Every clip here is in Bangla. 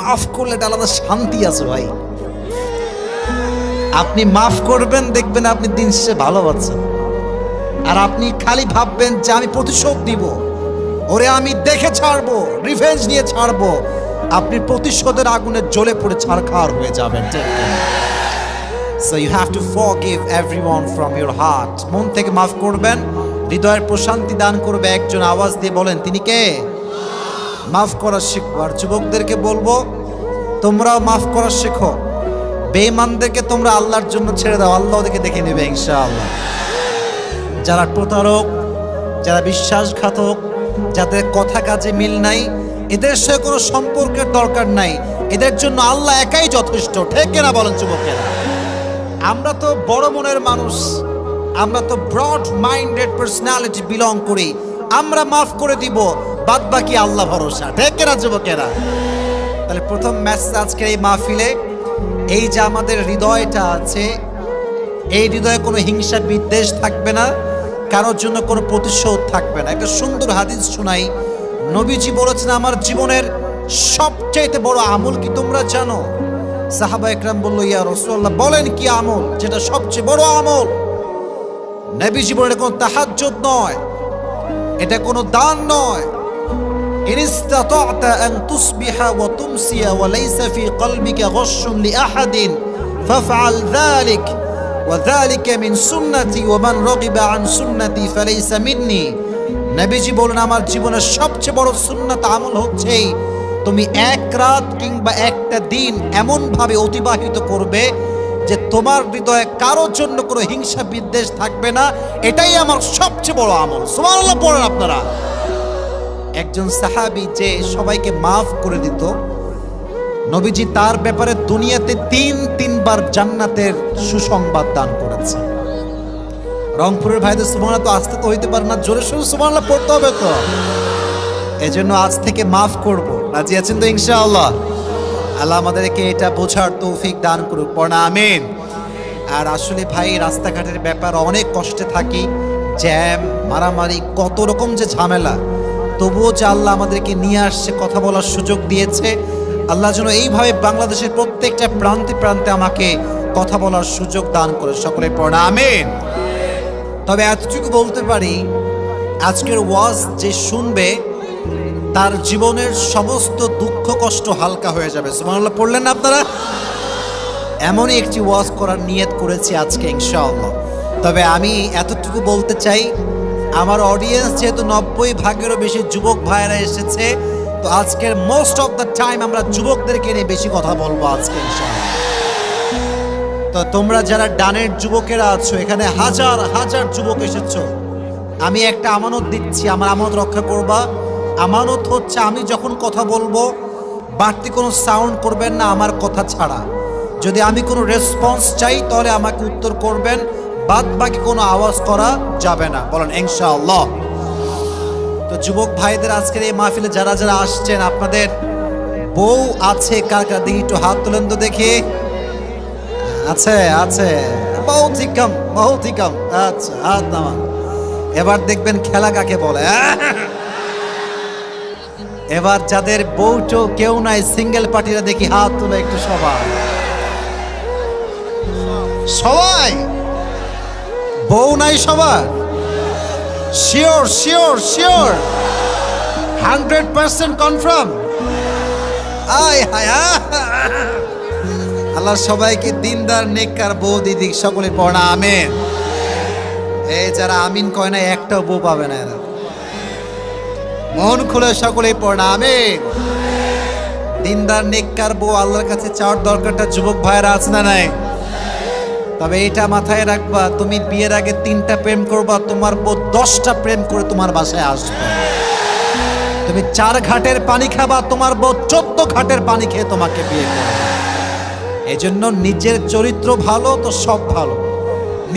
মাফ করলে একটা আলাদা শান্তি আছে ভাই। আপনি মাফ করবেন, দেখবেন আপনি দিন শেষে ভালো আছেন। আর আপনি খালি ভাববেন যে আমি প্রতিশোধ দিব, ওরে আমি দেখে ছাড়বো, রিভেঞ্জ নিয়ে ছাড়বো, আপনি প্রতিশোধের আগুনে জ্বলে পড়ে ছারখার হয়ে যাবেন। So you have to forgive everyone from your heart. মন থেকে মাফ করবেন, হৃদয়ের প্রশান্তি দান করবে। একজন আওয়াজ দিয়ে বলেন, তিনি কে? মাফ করা শিখবো। আর যুবকদেরকে বলবো, তোমরাও মাফ করা শেখো। বেঈমানদেরকে তোমরা আল্লাহর জন্য ছেড়ে দাও, আল্লাহ ওদেরকে দেখে নেবে ইনশাআল্লাহ। যারা প্রতারক, যারা বিশ্বাসঘাতক, যাদের কথা কাজে মিল নাই, এদের সাথে কোনো সম্পর্কের দরকার নাই। এদের জন্য আল্লাহ একাই যথেষ্ট। ঠিক কিনা বলেন যুবকেরা? আমরা তো বড় মনের মানুষ, আমরা তো ব্রড মাইন্ডেড পার্সোনালিটি বিলং করি। আমরা মাফ করে দিব, বাদ বাকি আল্লাহ ভরসা। ঠিক কিনা যুবকেরা? তাহলে প্রথম মেসেজ আজকের এই মাহফিলে, এই যে আমাদের হৃদয়টা আছে, এই হৃদয়ে কোনো হিংসা বিদ্বেষ থাকবে না, কারোর জন্য কোনো প্রতিশোধ থাকবে না। একটা সুন্দর হাদিস শোনাই। নবীজি বলেছেন, আমার জীবনের সবচাইতে বড় আমল কি তোমরা জানো? সাহাবা একরাম বলল, ইয়া রাসূলুল্লাহ, বলেন কি আমল যেটা সবচেয়ে বড় আমল? নবীজি বলেন, এটা কোনো তাহাজ্জুদ নয়, এটা কোনো দান নয়। ইন ইসতাতা'তা আন তুসবিহা ওয়া তুমসিয়া ওয়া লাইসা ফি কলবিকা গাশশুন লিআহাদিন ফাফআল যালিক ওয়া যালিকা মিন সুন্নতি ওয়া মান রাগিবা আন সুন্নতি ফালাইসা মিন্নি। নবীজি বলেন, আমার জীবনের সবচেয়ে বড় সুন্নাত আমল হচ্ছে তুমি এক রাত কিংবা একটা দিন এমন ভাবে অতিবাহিত করবে যে তোমার হৃদয়ে কারোর জন্য কোনো হিংসা বিদ্বেষ থাকবে না। এটাই আমার সবচেয়ে বড় আমল। সুবহানাল্লাহ পড়েন আপনারা। একজন সাহাবী যে সবাইকে মাফ করে দিত, নবীজি তার ব্যাপারে দুনিয়াতে তিনবার জান্নাতের সুসংবাদ দান করেছে। রংপুরের ভাইদের সুবহানাল্লাহ তো আসতে তো হইতে পারে না, জোরে সোরে সুবহানাল্লাহ পড়তে হবে তো। এজন্য আজ থেকে মাফ করব। রাজি আছেন তো ইনশাআল্লাহ? আল্লাহ আমাদেরকে এটা বোঝার তৌফিক দান করুক, পড়া আমিন। আর আসলে ভাই, রাস্তাঘাটের ব্যাপার অনেক কষ্টে থাকি, জ্যাম, মারামারি, কত রকম যে ঝামেলা, তবুও যে আল্লাহ আমাদেরকে নিয়ে আসছে, কথা বলার সুযোগ দিয়েছে। আল্লাহ যেন এইভাবে বাংলাদেশের প্রত্যেকটা প্রান্তে প্রান্তে আমাকে কথা বলার সুযোগ দান করে। সকলে পড়া আমিন। তবে এতটুকু বলতে পারি, আজকের ওয়াজ যে শুনবে তার জীবনের সমস্ত দুঃখ কষ্ট হালকা হয়ে যাবে। সুবহানাল্লাহ পড়লেন না আপনারা? এমনই একটি ওয়াজ করার নিয়ত করেছি আজকে ইনশাআল্লাহ। তবে আমি এতটুকু বলতে চাই, আমার অডিয়েন্স যেহেতু 90% বেশি যুবক ভাইয়েরা এসেছে, তো আজকের মোস্ট অফ দ্য টাইম আমরা যুবকদেরকে নিয়ে বেশি কথা বলবো আজকে ইনশাআল্লাহ। তো তোমরা যারা ডানের যুবকেরা আছো, এখানে হাজার হাজার যুবক এসেছো, আমি একটা আমানত দিচ্ছি, আমার আমানত রক্ষা করবা। আমানত হচ্ছে, আমি যখন কথা বলবো বাড়তি কোনো সাউন্ড করবেন না আমার কথা ছাড়া। যদি আমি কোনো রেসপন্স চাই তাহলে আমাকে উত্তর করবেন, বাদ বাকি কোনো আওয়াজ করা যাবে না। বলেন ইনশাআল্লাহ। তো যুবক ভাইদের আজকের এই মাহফিলে যারা যারা আসছেন, আপনাদের বউ আছে কার কার? দেখি একটু হাত তোলেন তো দেখি। আছে আছে, বহুত কম, বহুত কম। আচ্ছা, হাত নামান। এবার দেখবেন খেলা কাকে বলে। এবার যাদের বউটো কেউ নাই, সিঙ্গেল পার্টিরা দেখি হাত তুলে একটু। সবাই সবাই বউ নাই সবার? Sure sure sure, 100% confirm? আয় হায়, আল্লাহ সবাইকে দিনদার নেককার বউ দিদিক। সকলে পড়া আমিন। এই যারা আমিন কয় না, একটাও বউ পাবে না এরা। মন খুলে সকলেই পড়া আমিন। দিনদার নেককার বউ আল্লাহর কাছে চাওয়ার দরকারটা যুবক ভাইয়েরা আছে না নাই? তবে এটা মাথায় রাখবা, তুমি বিয়ের আগে 3টা প্রেম করবা, তোমার বউ 10টা প্রেম করে তোমার বাসায় আসবে। তুমি 4 ঘাটের পানি খাবা, তোমার বউ 14 ঘাটের পানি খেয়ে তোমাকে বিয়ে করবে। এজন্য নিজের চরিত্র ভালো তো সব ভালো,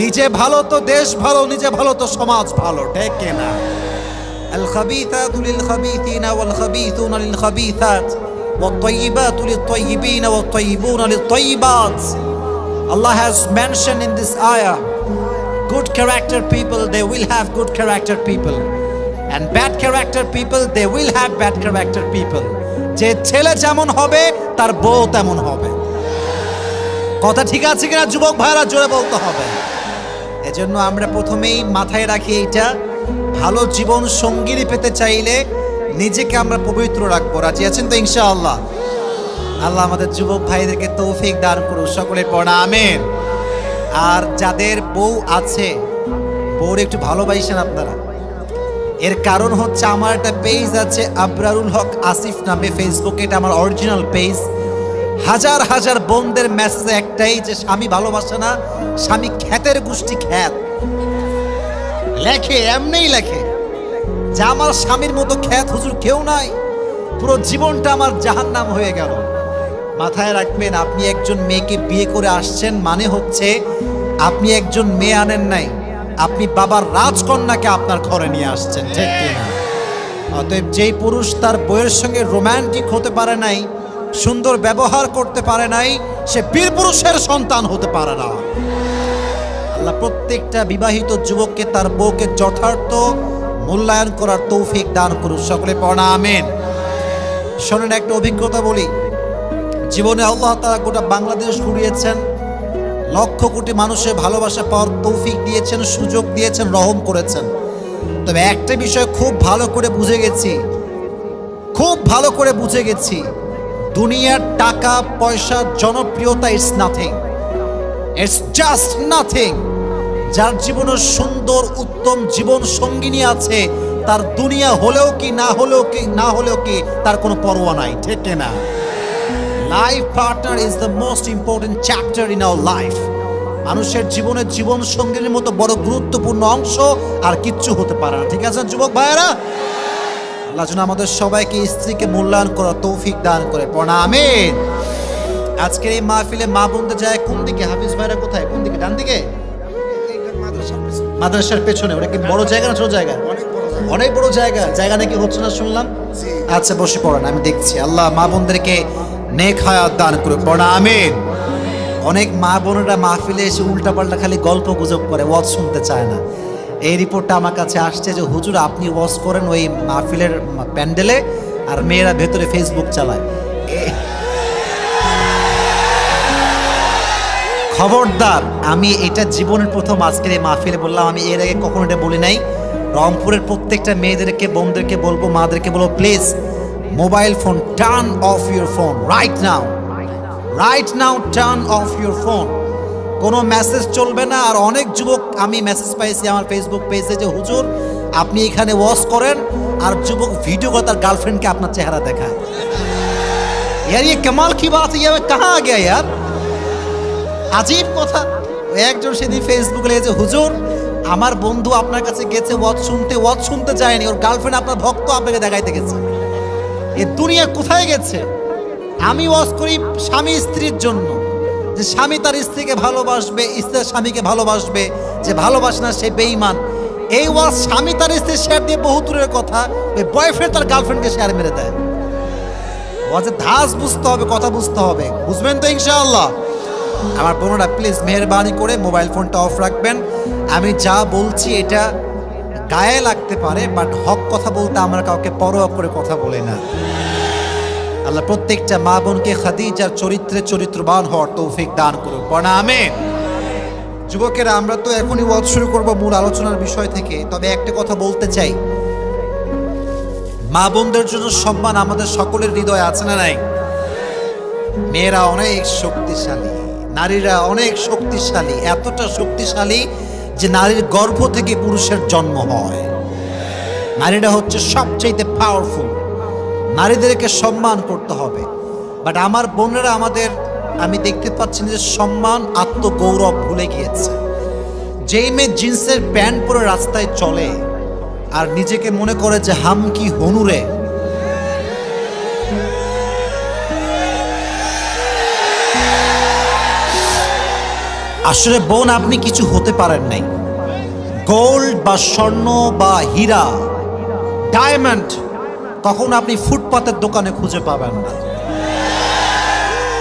নিজে ভালো তো দেশ ভালো, নিজে ভালো তো সমাজ ভালো। ঠিক কিনা? আল খাবিথাতু লিল খাবিথিনা ওয়াল খাবিথুনা লিল খাবিথাত ওয়াত তাইয়িবাতু লিত তাইয়িবিনা ওয়াত তাইয়িবুনা লিত তাইয়িবাত। Allah has mentioned in this ayah, good character people, they will have good character people, and bad character people, they will have bad character people. যে ছেলে যেমন হবে তার বউ তেমন হবে। কথা ঠিক আছে কিনা যুবক ভাইরা, জোরে বলতে হবে। এজন্য আমরা প্রথমেই মাথায় রাখি এইটা, ভালো জীবন সঙ্গিনী পেতে চাইলে নিজেকে আমরা পবিত্র রাখবো। রাজি আছেন তো ইনশাআল্লাহ? আল্লাহ আমাদের যুবক ভাইদেরকে তৌফিক দান করুন, সকলে পড়া আমিন। আর যাদের বউ আছে, বউর একটু ভালোবাসেন আপনারা। এর কারণ হচ্ছে আমার একটা পেজ আছে আবরারুল হক আসিফ নামে ফেসবুকে, এটা আমার অরিজিনাল পেজ। হাজার হাজার বোনদের মেসেজ একটাই, যে স্বামী ভালোবাসে না, স্বামী খ্যাতের গোষ্ঠী খ্যাত। লেখে এমনিই লেখে যে আমার স্বামীর মতো খ্যাত হুজুর কেউ নাই, পুরো জীবনটা আমার জাহান্নাম হয়ে গেল। মাথায় রাখবেন, আপনি একজন মেয়েকে বিয়ে করে আসছেন মানে হচ্ছে আপনি একজন মেয়ে আনেন নাই, আপনি বাবার রাজকন্যাকে আপনার ঘরে নিয়ে আসছেন, ঠিক কিনা? অতএব যেই পুরুষ তার বউয়ের সঙ্গে রোমান্টিক হতে পারে নাই, সুন্দর ব্যবহার করতে পারে নাই, সে বীর পুরুষের সন্তান হতে পারে না। আল্লাহ প্রত্যেকটা বিবাহিত যুবককে তার বউকে যথার্থ মূল্যায়ন করার তৌফিক দান করুন, সকলে পড়া আমিন। শোনেন, একটা অভিজ্ঞতা বলি। জীবনে আল্লাহ তাআলা গোটা বাংলাদেশ ঘুরিয়েছেন, লক্ষ কোটি মানুষের ভালোবাসা পাওয়ার তৌফিক দিয়েছেন, সুযোগ দিয়েছেন, রহম করেছেন। তবে একটা বিষয় খুব ভালো করে বুঝে গেছি, দুনিয়ার টাকা পয়সা জনপ্রিয়তা it's nothing, it's just nothing. যার জীবনে সুন্দর উত্তম জীবন সঙ্গিনী আছে, তার দুনিয়া হলেও কি না হলেও কি তার কোনো পরোয়া নাই, ঠিক না? Life partner is the most important chapter in our life. মানুষের জীবনে জীবন সঙ্গীর মতো বড় গুরুত্বপূর্ণ অংশ আর কিচ্ছু হতে পারে না, ঠিক আছে যুবক ভাইয়েরা? আল্লাহ যেন আমাদের সবাইকে স্ত্রীকে মূল্যায়ন করার তৌফিক দান করে, পড়া আমিন। আজকের এই মাহফিলে মা বোনদের যায় কোন দিকে? হাফিজ ভাইরা কোথায়, কোন দিকে? ডান দিকে, মাদ্রাসার পেছনে। ওটা কি বড় জায়গা না ছোট জায়গা? অনেক বড় জায়গা। জায়গা নাকি হচ্ছে না শুনলাম। আচ্ছা বসে পড়েন, আমি দেখছি। আল্লাহ মা বোনদেরকে নেক হায়াত দান করে, পড়া আমিন। অনেক মা বোনেরা মাহফিলে এসে উল্টাপাল্টা খালি গল্প গুজব করে, ওয়াজ শুনতে চায় না। এই রিপোর্টটা আমার কাছে আসছে যে হুজুর আপনি ওয়াজ করেন ওই মাহফিলের প্যান্ডেলে, আর মেয়েরা ভেতরে ফেসবুক চালায়। খবরদার, আমি এটা জীবনের প্রথম আজকের এই মাহফিলে বললাম, আমি এর আগে কখনো এটা বলি নাই। রংপুরের প্রত্যেকটা মেয়েদেরকে, বোনদেরকে বলবো, মাদেরকে বলবো, please mobile phone turn off your phone right now, turn off your phone. কোনো মেসেজ চলবে না। আর অনেক যুবক আমি মেসেজ পাইছি আমার ফেসবুক পেজে যে হুজুর আপনি এখানে ওয়াজ করেন, আর যুবক ভিডিও করে তার গার্লফ্রেন্ডকে আপনার চেহারা দেখায়। यार ये कमाल की बात है, ये कहाँ आ गया यार, আজীব কথা। একজন সেদিন ফেসবুকে লিখেছে, হুজুর আমার বন্ধু আপনার কাছে গেছে ওয়াজ শুনতে যায়নি, ওর গার্লফ্রেন্ড আপনার ভক্ত আপনাকে দেখাইতে গেছে। এ দুনিয়া কোথায় গেছে? আমি ওয়াজ করি স্বামী স্ত্রীর জন্য, যে স্বামী তার স্ত্রীকে ভালোবাসবে, স্ত্রী স্বামীকে ভালোবাসবে, যে ভালোবাসে না সে বেঈমান। এই ওয়াজ স্বামী তার স্ত্রী শেয়ার দিয়ে বহু দূরের কথা, ওই বয়ফ্রেন্ড তার গার্লফ্রেন্ডকে শেয়ার মেরে দেয়। ওয়াজের ধাঁচ বুঝতে হবে, কথা বুঝতে হবে, বুঝবেন তো ইনশাআল্লাহ? আমার বোনেরা প্লিজ মেহরবানি করে মোবাইল ফোনটা অফ রাখবেন। আমি যা বলছি এটা গায়ে লাগতে পারে, বাট হক কথা বলতে আমরা কাউকে পরোয়া করে কথা বলি না। আল্লাহ প্রত্যেকটা মা বোনকে খাদিজার চরিত্রে চরিত্রবান হওয়ার তৌফিক দান করুন, পড়া আমিন। যুবকেরা, আমরা তো এখনই ওয়াজ শুরু করব মূল আলোচনার বিষয় থেকে। তবে একটা কথা বলতে চাই, মা বোনদের জন্য সম্মান আমাদের সকলের হৃদয়ে আছে না নাই? মেয়েরা অনেক শক্তিশালী, নারীরা অনেক শক্তিশালী, এতটা শক্তিশালী যে নারীর গর্ভ থেকে পুরুষের জন্ম হয়। নারীরা হচ্ছে সবচেয়ে পাওয়ারফুল। নারীদেরকে সম্মান করতে হবে। বাট আমার বোনেরা আমি দেখতে পাচ্ছি যে সম্মান, আত্মগৌরব ভুলে গিয়েছে। যেই মেয়ে জিন্সের প্যান্ট পরে রাস্তায় চলে আর নিজেকে মনে করে যে হাম কি হনুরে, আসলে বোন আপনি কিছু হতে পারেন নাই। গোল্ড বা স্বর্ণ বা হীরা, ডায়মন্ড কখন আপনি ফুটপাতের দোকানে খুঁজে পাবেন না।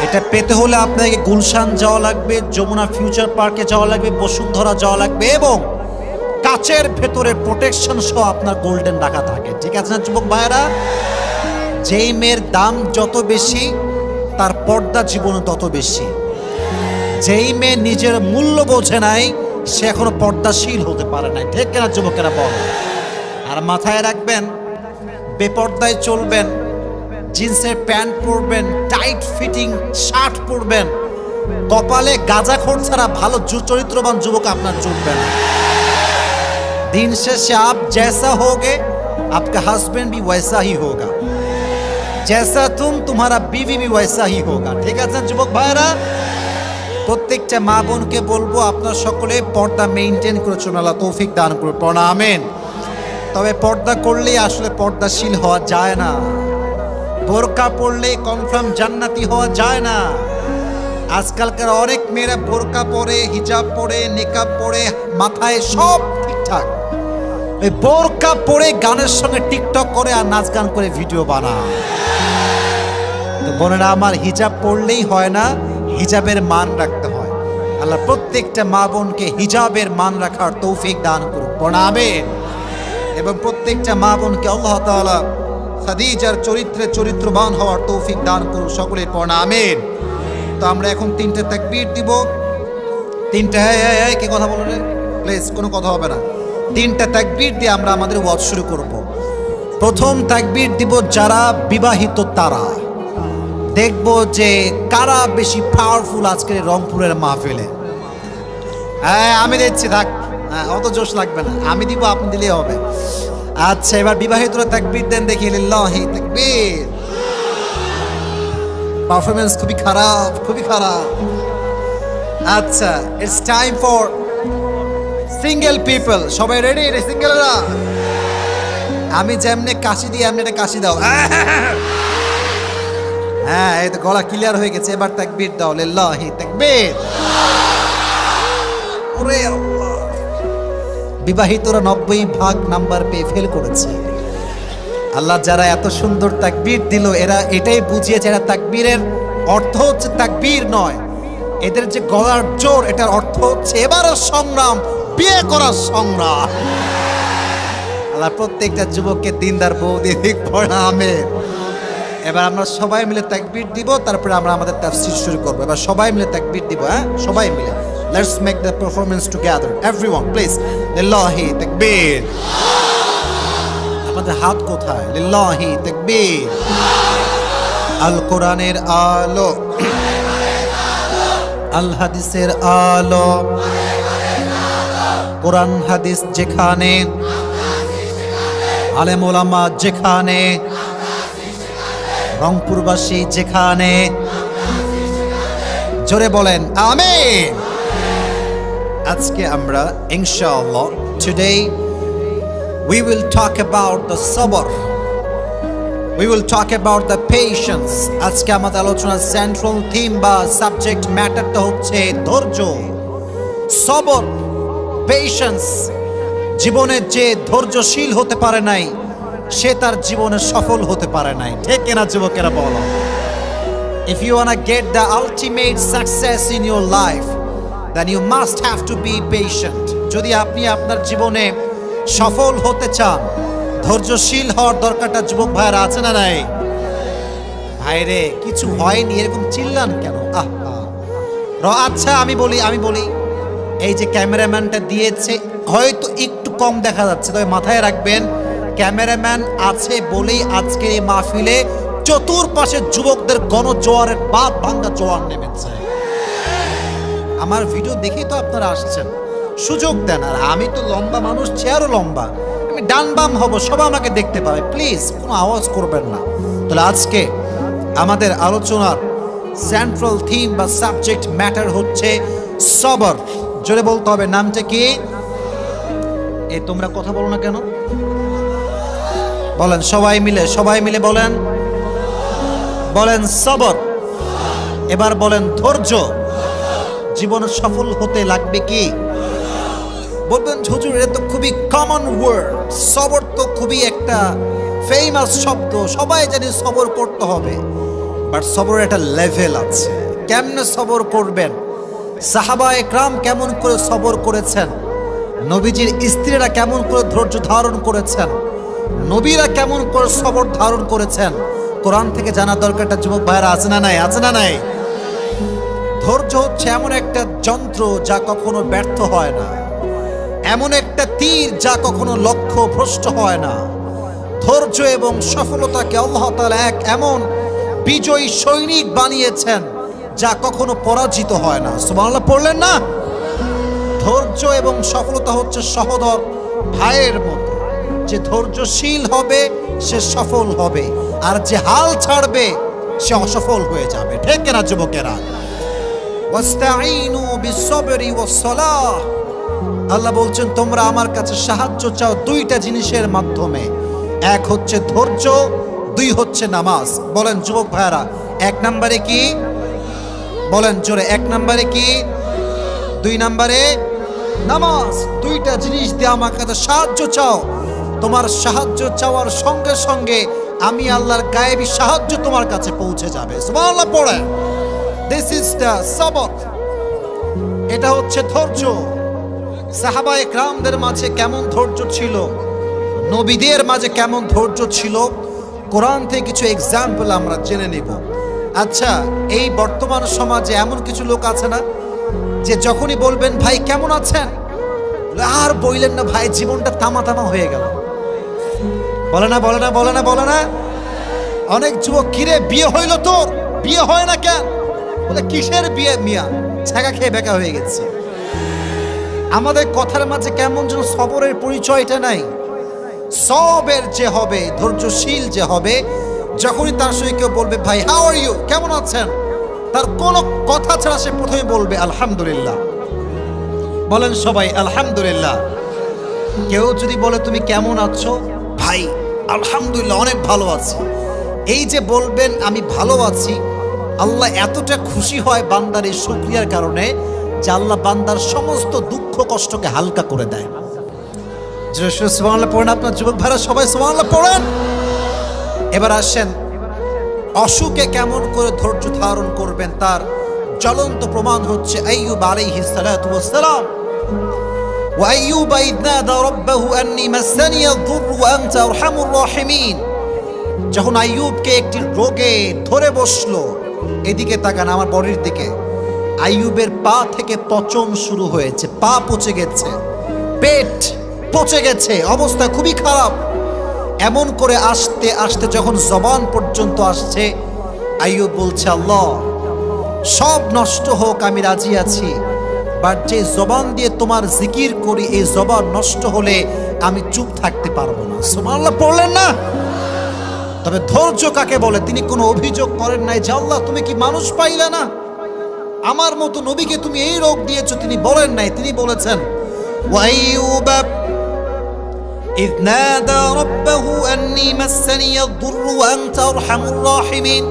এটা পেতে হলে আপনাকে গুলশান যাওয়া লাগবে, যমুনা ফিউচার পার্কে যাওয়া লাগবে, বসুন্ধরা যাওয়া লাগবে, এবং কাচের ভেতরে প্রোটেকশন সহ আপনার গোল্ডেন রাখা থাকে, ঠিক আছে না যুবক ভাইয়েরা? যেই মেয়ের দাম যত বেশি তার পর্দা জীবনে তত বেশি। যেই মেয়ে নিজের মূল্য বোঝে নাই সে এখনো পর্দাশীল হতে পারে নাই। ঠিক কিনা যুবকেরা বল? আর মাথায় রাখবেন, বেপর্দায় চলবেন, জিন্সের প্যান্ট পরবেন, টাইট ফিটিং শার্ট পরবেন, কপালে গাঁজাখোর ছাড়া ভালো চরিত্রবান যুবক আপনার জুটবে না। दिन शेषे आप जैसा होगे आपका हस्बैंड भी वैसा ही होगा, जैसा तुम तुम्हारा बीवी भी वैसा ही होगा। ठीक আছে যুবক ভাইরা, প্রত্যেকটা মা বোনকে বলবো আপনারা সকলে পর্দা মেইনটেইন করে চলুন, আল্লাহ তৌফিক দান করুন, পড়া আমিন। তবে পর্দা করলেই আসলে পর্দাশীল হওয়া যায় না, বোরকা পরলেই কনফার্ম জান্নাতি হওয়া যায় না। আজকালকার অনেক মেয়েরা বোরকা পরে, হিজাব পরে, নিকাব পরে, মাথায় সব ঠিকঠাক, ওই বোরকা পরে গানের সঙ্গে টিকটক করে আর নাচ গান করে ভিডিও বানায়। তো বোনেরা আমার, হিজাব পড়লেই হয় না, হিজাবের মান রাখতে হয়। আল্লাহ প্রত্যেকটা মা বোনকে হিজাবের মান রাখার তৌফিক দান করুক, আমিন। এবং প্রত্যেকটা মা বোনকে আল্লাহ তাআলা খাদিজার চরিত্রে চরিত্রবান হওয়ার তৌফিক দান করুক, সকলের পড়া আমিন। তো আমরা এখন 3টে তাকবীর দিব। 3টে কি কথা বলো রে প্লিজ, কোনো কথা হবে না। 3টে তাকবীর দিয়ে আমরা আমাদের ওয়াজ শুরু করব। প্রথম তাকবীর দিব যারা বিবাহিত তারা, দেখব যে কারা বেশি পাওয়ারফুল আজকের রংপুরের মাহফিলে। হ্যাঁ আমি দিচ্ছি, থাক, অত জোশ লাগবে না, আমি দিব, আপনি দিলেই হবে। আচ্ছা এবার বিবাহিতরা তাকবীর দেন দেখি, লিল্লাহি তাকবীর। পারফরমেন্স খুবই খারাপ, খুবই খারাপ। আচ্ছা it's time for single people. সবাই রেডি? সিঙ্গেলরা আমি যেমনে কাশি দিই এমনি একটা কাশি দাও। হ্যাঁ এই তো গলা ক্লিয়ার হয়ে গেছে, এবার তাকবীর দাও, লিল্লাহি তাকবীর। ওরে আল্লাহ, বিবাহিতরা 90% নাম্বার পেয়ে ফেল করেছে। আল্লাহ যারা এত সুন্দর তাকবীর দিল, এরা এটাই বুঝিয়েছে এরা তাকবীরের অর্থ হচ্ছে তাকবীর নয়, এদের যে গলার জোর এটার অর্থ হচ্ছে এবারের সংগ্রাম বিয়ে করার সংগ্রাম। আল্লাহ প্রত্যেকটা যুবককে দিনদার বউ দিয়ে দিক, পড়া আমিন। এবার আমরা সবাই মিলে তাকবীর দিব, তারপরে আমরা আমাদের তাফসীর শুরু করব। এবার সবাই মিলে তাকবীর দিব, হ্যাঁ সবাই মিলে। Let's make the performance together, everyone please. লিল্লাহি তাকবীর। আমাদের হাত কোথায়? লিল্লাহি তাকবীর। আল কোরআনের আলো, আল হাদিসের আলো, কোরআন হাদিস যেখানে, আলেম ওলামা যেখানে, রংপুরবাসী যেখানে, জোরে বলেন আমিন। আজকে আমরা ইনশাআল্লাহ today we will talk about the sabr, we will talk about the patience. আজকে আমাদের আলোচনার সেন্ট্রাল থিম বা সাবজেক্ট ম্যাটারটা হচ্ছে ধৈর্য, সবর, পেশেন্স। জীবনে যে ধৈর্যশীল হতে পারে নাই সে তার জীবনে সফল হতে পারে নাই। ঠিক কিনা যুবকেরা বলো? If you wanna get the ultimate success in your life, then you must have to be patient. যদি আপনি আপনার জীবনে সফল হতে চান, ধৈর্যশীল হওয়ার দরকারটা যুবক ভাইরা আছে না নাই? ভাইরে কিছু হয়নি এরকম চিল্লান কেন? আচ্ছা আমি বলি এই যে ক্যামেরাম্যানটা দিয়েছে হয়তো একটু কম দেখা যাচ্ছে, তবে মাথায় রাখবেন ক্যামেরাম্যান আছে বলেই আজকের এই মাহফিলে চতুর্পাশে যুবকদের গণজোয়ারের বাদ ভাঙ্গা জোয়ার নেমেছে। আমার ভিডিও দেখেই তো আপনারা আসছেন, সুযোগ দেন। আর আমি তো লম্বা মানুষ, চেয়ারও লম্বা, আমি ডান বাম হব, সবাই আমাকে দেখতে পাবে। প্লিজ কোনো আওয়াজ করবেন না। তাহলে আজকে আমাদের আলোচনার সেন্ট্রাল থিম বা সাবজেক্ট ম্যাটার হচ্ছে সবর। জোরে বলতে হবে, নামটা কি? তোমরা কথা বলো না কেন? বলেন সবাই মিলে বলেন সবর। এবার বলেন ধৈর্য। জীবনে সফল হতে লাগবে কি? বলবেন হুজুর এটা তো খুবই কমন ওয়ার্ড, সবর তো খুবই একটা ফেমাস শব্দ, সবাই জানি সবর করতে হবে। বাট সবরের একটা লেভেল আছে। কেমনে সবর করবেন? সাহাবা একরাম কেমন করে সবর করেছেন, নবীজির স্ত্রীরা কেমন করে ধৈর্য ধারণ করেছেন, নবীরা কেমন করে সবর ধারণ করেছেন, কোরআন থেকে জানা দরকারটা যুবক ভাইরা আছে না নাই, আছে না নাই? ধৈর্য হচ্ছে এমন একটা যন্ত্র যা কখনো ব্যর্থ হয় না, এমন একটা তীর যা কখনো লক্ষ্য ভ্রষ্ট হয় না। ধৈর্য এবং সফলতাকে আল্লাহ তাআলা এক এমন বিজয়ী সৈনিক বানিয়েছেন যা কখনো পরাজিত হয় না। সুবহানাল্লাহ পড়লেন না? ধৈর্য এবং সফলতা হচ্ছে সহোদর ভাইয়ের মতো। যে ধৈর্যশীল হবে সে সফল হবে, আর যে হাল ছাড়বে সে অসফল হয়ে যাবে। ঠিক কিনা যুবকেরা? ওয়াস্তাঈনু বিসসবরি ওয়াসসালাহ। আল্লাহ বলছেন তোমরা আমার কাছে সাহায্য চাও দুইটা জিনিসের মাধ্যমে, এক হচ্ছে ধৈর্য, দুই হচ্ছে নামাজ। বলেন যুবক ভাইরা, এক নম্বরে কি? বলেন জোরে, এক নম্বরে কি? দুই নম্বরে নামাজ। দুইটা জিনিস দিয়ে আমার কাছে সাহায্য চাও। তোমার সাহায্য চাওয়ার সঙ্গে সঙ্গে আমি আল্লাহর গায়েবী সাহায্য তোমার কাছে পৌঁছে যাবে। সুবহানাল্লাহ পড়ে। দিস ইজ দ্য সবর। এটা হচ্ছে ধৈর্য। সাহাবায়ে কেরামদের মাঝে কেমন ধৈর্য ছিল, নবীদের মাঝে কেমন ধৈর্য ছিল, কোরআন থেকে কিছু এক্সাম্পল আমরা জেনে নেব। আচ্ছা, এই বর্তমান সমাজে এমন কিছু লোক আছে না যে যখনই বলবেন ভাই কেমন আছেন, আর বললেন না ভাই জীবনটা তামা তামা হয়ে গেল। বলে না, বলে না, বলে না, বলে না। অনেক যুবক, কিরে বিয়ে হইল তোর? বিয়ে হয় না কেন? বলে কিসের বিয়ে মিয়া, ছাগা খেয়ে বেকা হয়ে গেছে। আমাদের কথার মাঝে কেমন যেন সবরের পরিচয়টা নাই। সবের যে হবে, ধৈর্যশীল যে হবে, যখনই তার সঙ্গে কেউ বলবে ভাই হাউ আর ইউ, কেমন আছেন, তার কোনো কথা ছাড়া সে প্রথমে বলবে আলহামদুলিল্লাহ। বলেন সবাই আলহামদুলিল্লাহ। কেউ যদি বলে তুমি কেমন আছো, ভাই আলহামদুলিল্লাহ অনেক ভালো আছি, এই যে বলবেন আমি ভালো আছি, আল্লাহ এতটা খুশি হয় বান্দার এই শুকরিয়ার কারণে যে আল্লাহ বান্দার সমস্ত দুঃখ কষ্টকে হালকা করে দেয়। সুবহানাল্লাহ পড়েন আপনার যুবক ভাইরা, সবাই সুবহানাল্লাহ পড়েন। এবার আসেন, অসুখে কেমন করে ধৈর্য ধারণ করবেন তার জ্বলন্ত প্রমাণ হচ্ছে আইয়ুব আলাইহিস সালাতু ওয়াস সালাম। ওয়া আইয়ুব ইয নাদা রাব্বাহু আন্নী মাসানি আয-যুররু ওয়া আনতা আরহামুর রাহিমিন। যখন আইয়ুবকে একটি রোগে ধরে বসলো, এদিকে তাকান আমার বডির দিকে, আইয়ুবের পা থেকে পচন শুরু হয়েছে, পা পচে গেছে, পেট পচে গেছে, অবস্থা খুবই খারাপ। এমন করে আসতে আসতে যখন জবান পর্যন্ত আসছে, আইয়ুব বলছে আল্লাহ সব নষ্ট হোক আমি রাজি আছি, বাট যে জবান দিয়ে তোমার জিকির করি এই জবান নষ্ট হলে আমি চুপ থাকতে পারবো না। সুবহানাল্লাহ পড়লেন না? তবে ধৈর্য কাকে বলে? তিনি কোনো অভিযোগ করেন নাই যে আল্লাহ তুমি কি মানুষ পাইলে না, আমার মতো নবীকে তুমি এই রোগ দিয়েছো। তিনি বলেন নাই, তিনি বলেছেন ওয়াইয়ুব ইয নাদা রাব্বাহু আন্নী মাসানি আয-যুররু ওয়া আনতা আরহামুর রাহিমিন।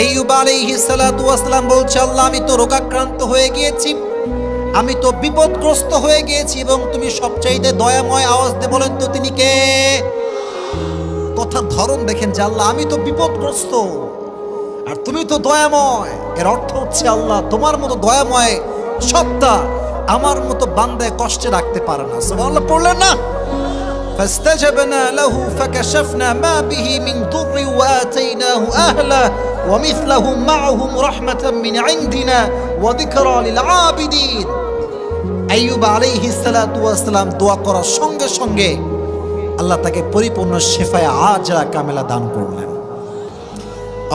আইয়ুব আলাইহিস সালাতু ওয়াস সালাম বলছে আল্লাহ আমি তো রোগাক্রান্ত হয়ে গিয়েছি, আমি তো বিপদগ্রস্ত হয়ে গিয়েছি, এবং তুমি সবচাইতে দয়াময়। আওয়াজ দিয়ে বলেন তো তিনি কে? কথার ধরন দেখেন যে আল্লাহ আমি তো বিপদগ্রস্ত আর তুমি তো দয়াময়। এর অর্থ হচ্ছে আল্লাহ তোমার মতো দয়াময় সত্তা আমার মতো বান্দায় কষ্টে রাখতে পারে না। সুবহানাল্লাহ পড়লেন না? ফাস্তাজাবনা লাহু ফাকাশাফনা মা বিহি মিন দুররি ওয়া আতাইনাহু আহলা ওয়া মিথলাহুম মাআহুম রাহমাতাম মিন ইনদিনা ওয়া যিকরা লিল আবিদিন। আইয়ুব আলাইহিস সালাতু ওয়াস সালাম দোয়া করার সঙ্গে সঙ্গে আল্লাহ তাকে পরিপূর্ণ শিফায়ে আজরা কামেলা দান করলেন।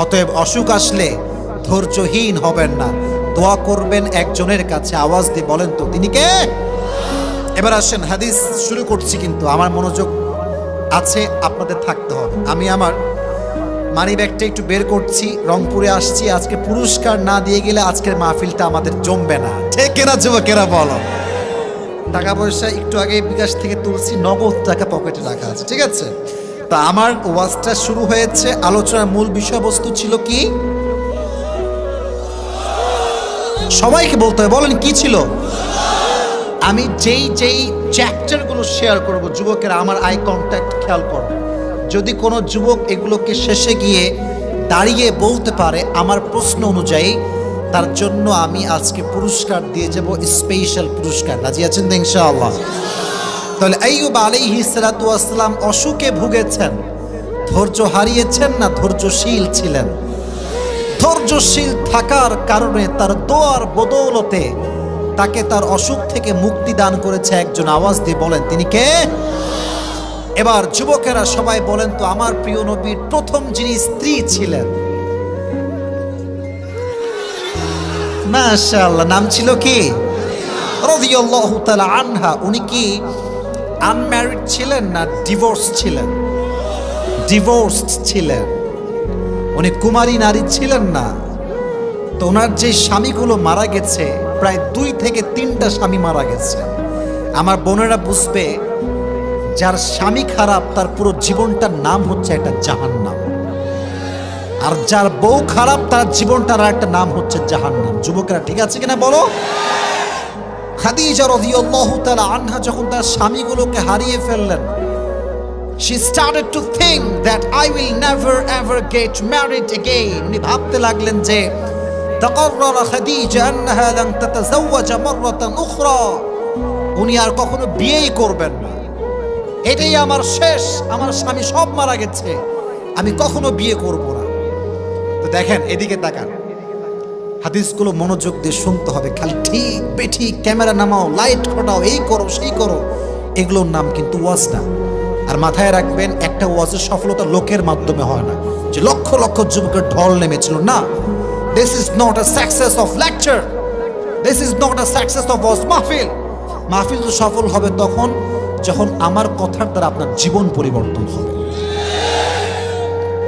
অতএব অসুখ আসলে ধৈর্যহীন হবেন না, দোয়া করবেন একজনের কাছে। আওয়াজ দিয়ে বলেন তো তিনি কে? এবার আসেন, হাদিস শুরু করছি, কিন্তু আমার মনোযোগ আছে, আপনাদের থাকতে হবে। আমি আমার মানি ব্যাগটা একটু বের করছি, রংপুরে আসছি, আজকে পুরস্কার না দিয়ে গেলে আজকের মাহফিলটা আমাদের জমবে না। ঠিক কিনা যুবকেরা বলো? টাকা পয়সা একটু আগে বিকাশ থেকে তুলছি, নগদ টাকা পকেটে রাখা আছে, ঠিক আছে? তা আমার ওয়াজটা শুরু হয়েছে, আলোচনার মূল বিষয়বস্তু ছিল কি? সবাইকে বলতে হবে, বলেন কি ছিল? আমি যেই যেই চ্যাপ্টারগুলো শেয়ার করব, যুবকেরা আমার আই কন্ট্যাক্ট খেয়াল করো। যদি কোনো যুবক এগুলোকে শেষে গিয়ে দাঁড়িয়ে বলতে পারে আমার প্রশ্ন অনুযায়ী, তার জন্য আমি আজকে পুরস্কার দিয়ে যাব, স্পেশাল পুরস্কার। রাজি আছেন তো ইনশাআল্লাহ? তাহলে আইয়ুব আলাইহিস সালাতু ওয়াস সালাম অসুখে ভুগেছেন, ধৈর্য হারিয়েছেন না ধৈর্যশীল ছিলেন? ধৈর্যশীল থাকার কারণে তার দোয়ার বদৌলতে তাকে তার অসুখ থেকে মুক্তি দান করেছে একজন। আওয়াজ দিয়ে বলেন তিনি কে? এবার যুবকেরা সবাই বলেন তো আমার প্রিয় নবীর প্রথম যিনি স্ত্রী ছিলেন, মাশাআল্লাহ, নাম ছিল কি? রাদিয়াল্লাহু তাআলা আনহা। উনি কি আনম্যারিড ছিলেন না ডিভোর্স ছিলেন? ডিভোর্সড ছিলেন। উনি কুমারী নারী ছিলেন না। তো ওনার যে স্বামীগুলো মারা গেছে, প্রায় 2 থেকে 3টা স্বামী মারা গেছে। আমার বোনেরা বুঝবে, যার স্বামী খারাপ তার পুরো জীবনটার নাম হচ্ছে একটা জাহান্নাম, আর যার বউ খারাপ তার জীবনটার একটা নাম হচ্ছে জাহান্নাম। যুবকেরা ঠিক আছে কিনা বলো? খাদিজা রাদিয়াল্লাহু তাআলা আনহা যখন তার স্বামীগুলোকে হারিয়ে ফেললেন, she started to think that I will never ever get married again. উনি ভাবতে লাগলেন যে تقرر خديجة أنها لن تتزوج مرة أخرى. উনি আর কখনো বিয়েই করবেন না, এটাই আমার শেষ, আমার স্বামী সব মারা গেছে, আমি কখনো বিয়ে করব না। তো দেখেন, এদিকে তাকান, হাদিসগুলো মনোযোগ দিয়ে শুনতে হবে। খালি ঠিক বেঠিক, ক্যামেরা নামাও, লাইট ঘটাও, এই করো সেই করো, এগুলোর নাম কিন্তু ওয়াজ না। আর মাথায় রাখবেন, একটা ওয়াজের সফলতা লোকের মাধ্যমে হয় না, যে লক্ষ লক্ষ যুবকের ঢল নেমেছিল না। This is not a success of lecture, this is not a success of ওয়াজ মাহফিল। মাহফিল তো সফল হবে তখন যখন আমার কথার দ্বারা আপনার জীবন পরিবর্তন হবে।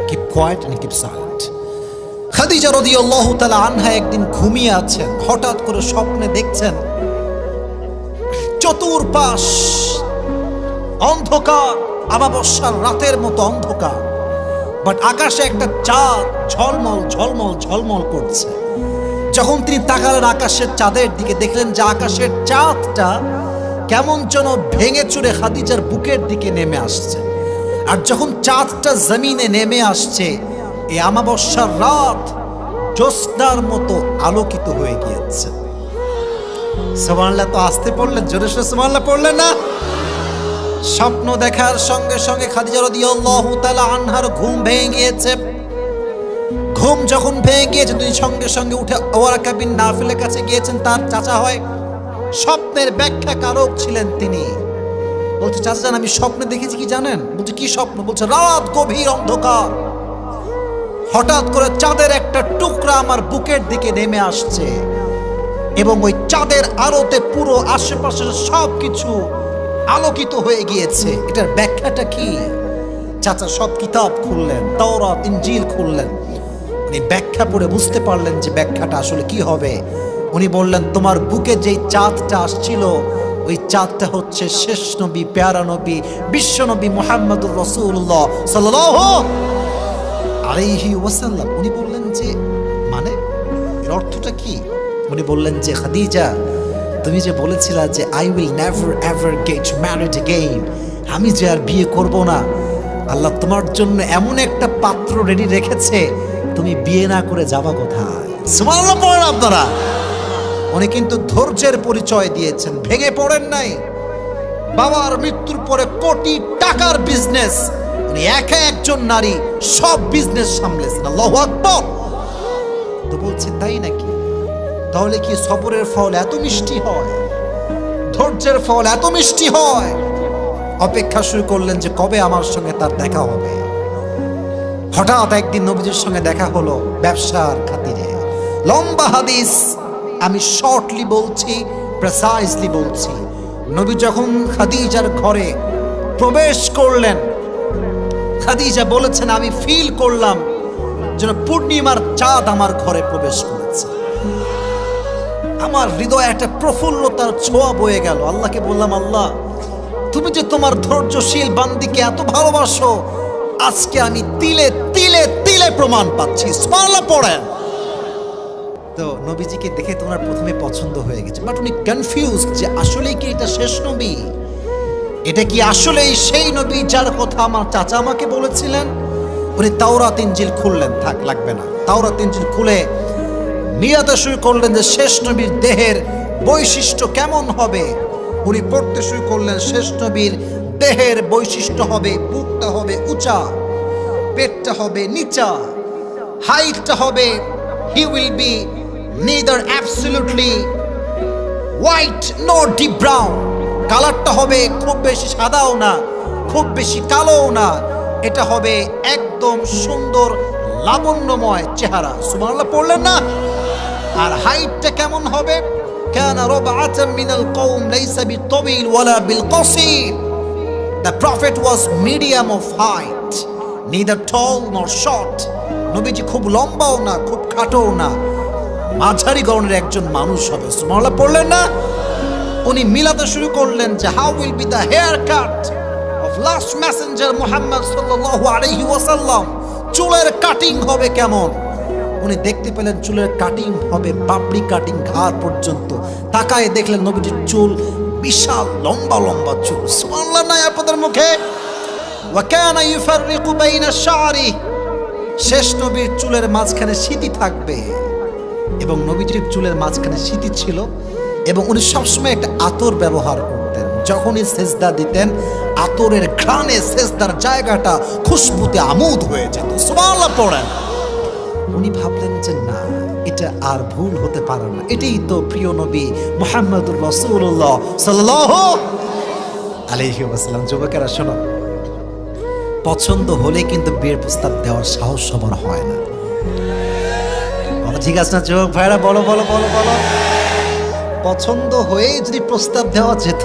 Keep quiet and keep silent. Khadija রাদিয়াল্লাহু তাআলা আনহা একদিন ঘুমিয়ে আছেন, হঠাৎ করে স্বপ্নে দেখছেন চতুর্পাশ অন্ধকার, আমাবস্যার রাতের মতো অন্ধকার, বাট আকাশে একটা চাঁদ ঝলমল ঝলমল ঝলমল করছে। যখন তিনি তাকালেন আকাশের চাঁদের দিকে, দেখলেন যে আকাশের চাঁদটা কেমন যেন ভেঙে চুরে খাদিজার বুকের দিকে নেমে আসছে। আর যখন চাঁদটা জমিনে নেমে আসছে, এই আমাবস্যার রাত জ্যোৎস্নার মতো আলোকিত হয়ে গিয়েছে। সুবহানাল্লাহ। তো আসতে পড়লেন, জোরে সোরে সুবহানাল্লাহ পড়লেন না? স্বপ্ন দেখার সঙ্গে সঙ্গে খাদিজা রাদিয়াল্লাহু তাআলা আনহার ঘুম ভেঙে গিয়েছে। ঘুম যখন ভেঙে গিয়েছে, তিনি সঙ্গে সঙ্গে উঠে ওয়ারাকা বিন নাফিলের কাছে গিয়েছেন, তার চাচা হয়, স্বপ্নের ব্যাখ্যা কারক ছিলেন তিনি। বলছে, চাচা জান, আমি স্বপ্নে দেখেছি কি জানেন? বলছে, কি স্বপ্ন? বলছে, রাত গভীর অন্ধকার, হঠাৎ করে চাঁদের একটা টুকরা আমার বুকের দিকে নেমে আসছে, এবং ওই চাঁদের আলোতে পুরো আশেপাশের সব কিছু আলোকিত হয়ে গিয়েছে। এটার ব্যাখ্যাটা কি? চাচা সব কিতাব খুললেন, তাওরাত ইনজিল খুললেন, উনি ব্যাখ্যা পড়ে বুঝতে পারলেন যে ব্যাখ্যাটা আসলে কি হবে। উনি বললেন, তোমার বুকে যেই চাঁদটা আসছিল, ওই চাঁদটা হচ্ছে শেষ নবী, প্যারা নবী, বিশ্ব নবী মুহাম্মদুর রাসূলুল্লাহ সাল্লাল্লাহু আলাইহি ওয়াসাল্লাম। উনি বললেন যে মানে এর অর্থটা কি? উনি বললেন যে, খাদিজা, তুমি যে বলেছিলা যে I will never ever get married again, আমি যে আর বিয়ে করব না, আল্লাহ তোমার জন্য এমন একটা পাত্র রেডি রেখেছে, তুমি বিয়ে না করে যাবা কোথায়? সুবহানাল্লাহ পড়েন আপনারা। উনি কিন্তু ধৈর্যের পরিচয় দিয়েছেন, ভেঙে পড়েন নাই। বাবার মৃত্যুর পরে কোটি টাকার বিজনেস, উনি একা একজন নারী সব বিজনেস সামলেছেন। আল্লাহু আকবার। তো বলছে, তাই নাকি? তাহলে কি সবরের ফল এত মিষ্টি হয়? ধৈর্যের ফল এত মিষ্টি হয়? অপেক্ষা শুরু করলেন যে কবে আমার সঙ্গে তার দেখা হবে। হঠাৎ একদিন নবীজির সঙ্গে দেখা হলো ব্যবসার খাতিরে। লম্বা হাদিস, আমি শর্টলি বলছি, প্রেসাইজলি বলছি। নবী যখন খাদিজার ঘরে প্রবেশ করলেন, খাদিজা বলেছেন, আমি ফিল করলাম যেন পূর্ণিমার চাঁদ আমার ঘরে প্রবেশ করেছে। আমার হৃদয়ে একটা প্রফুল্লতার ছোঁয়া বয়ে গেল। আল্লাহকে বললাম, আল্লাহ, তুমি যে তোমার ধৈর্যশীল বান্দিকে এত ভালোবাসো, আজকে আমি তিলে তিলে তিলে প্রমাণ পাচ্ছি। সুবহানাল্লাহ পড়েন। তো নবীজিকে দেখে তোমার প্রথমে পছন্দ হয়ে গেছে, বাট উনি কনফিউজড যে আসলেই কি এটা শেষ নবী? এটা কি আসলেই সেই নবী যার কথা আমার চাচা আমাকে বলেছিলেন? উনি তাওরাত ইনজিল খুললেন, থাক লাগবে না, তাওরাত ইনজিল খুলে নিয়াতে শুরু করলেন যে শেষ নবীর দেহের বৈশিষ্ট্য কেমন হবে। উনি পড়তে শুরু করলেন, শেষ নবীর দেহের বৈশিষ্ট্য হবে, বুকটা হবে উঁচা, পেটটা হবে নিচা, হাইটটা হবে, he will be neither absolutely white nor deep brown, কালারটা হবে খুব বেশি সাদাও না খুব বেশি কালোও না, এটা হবে একদম সুন্দর লাবণ্যময় চেহারা। সুবহানাল্লাহ পড়লেন না? আর হাইটটা কেমন হবে? কানা রবআতাম মিনাল কওম লাইসা বিতাবিল ওয়ালা বিলকাসির, the prophet was medium of height, neither tall nor short, নবীজি খুব লম্বাও না খুব খাটোও না, মাঝারি গড়নের একজন মানুষ হবে। সুবহানাল্লাহ পড়লেন না? উনি মিলাতে শুরু করলেন যে how will be the hair cut off last messenger Muhammad সাল্লাল্লাহু আলাইহি ওয়াসাল্লাম, চুলের কাটিং হবে কেমন। উনি দেখতে পেলেন চুলের কাটিং হবে পাপড়ি কাটিং ঘাড় পর্যন্ত, তাকায় দেখলেন নবীজির চুল বিশাল লম্বা লম্বা চুল। সুবহানাল্লাহ নাই আপনাদের মুখে? ওয়া কানা ইউফাররিকু বাইনা শারি, শেষ নবীর চুলের মাঝখানে সিঁথি থাকবে এবং নবীজির চুলের মাঝখানে সিঁথি ছিল এবং উনি সবসময় একটা আতর ব্যবহার করতেন। যখনই সেজদা দিতেন আতরের ঘ্রাণে সেজদার জায়গাটা খুশবুতে আমোদ হয়ে যেত। সুবহানাল্লাহ পড়েন। উনি ভাবলেন যে না, এটা আর ভুল হতে পারে না, এটাই তো প্রিয় নবী মুহাম্মদুর রাসূলুল্লাহ সাল্লাল্লাহু আলাইহি ওয়াসাল্লাম। যুবকেরা শোনো, পছন্দ হলে কিন্তু বিয়ের প্রস্তাব দেওয়ার সাহস সবার হয় না। ঠিক আছে না যুবক ভাইরা? বলো বলো বলো বলো। পছন্দ হয়ে যদি প্রস্তাব দেওয়া যেত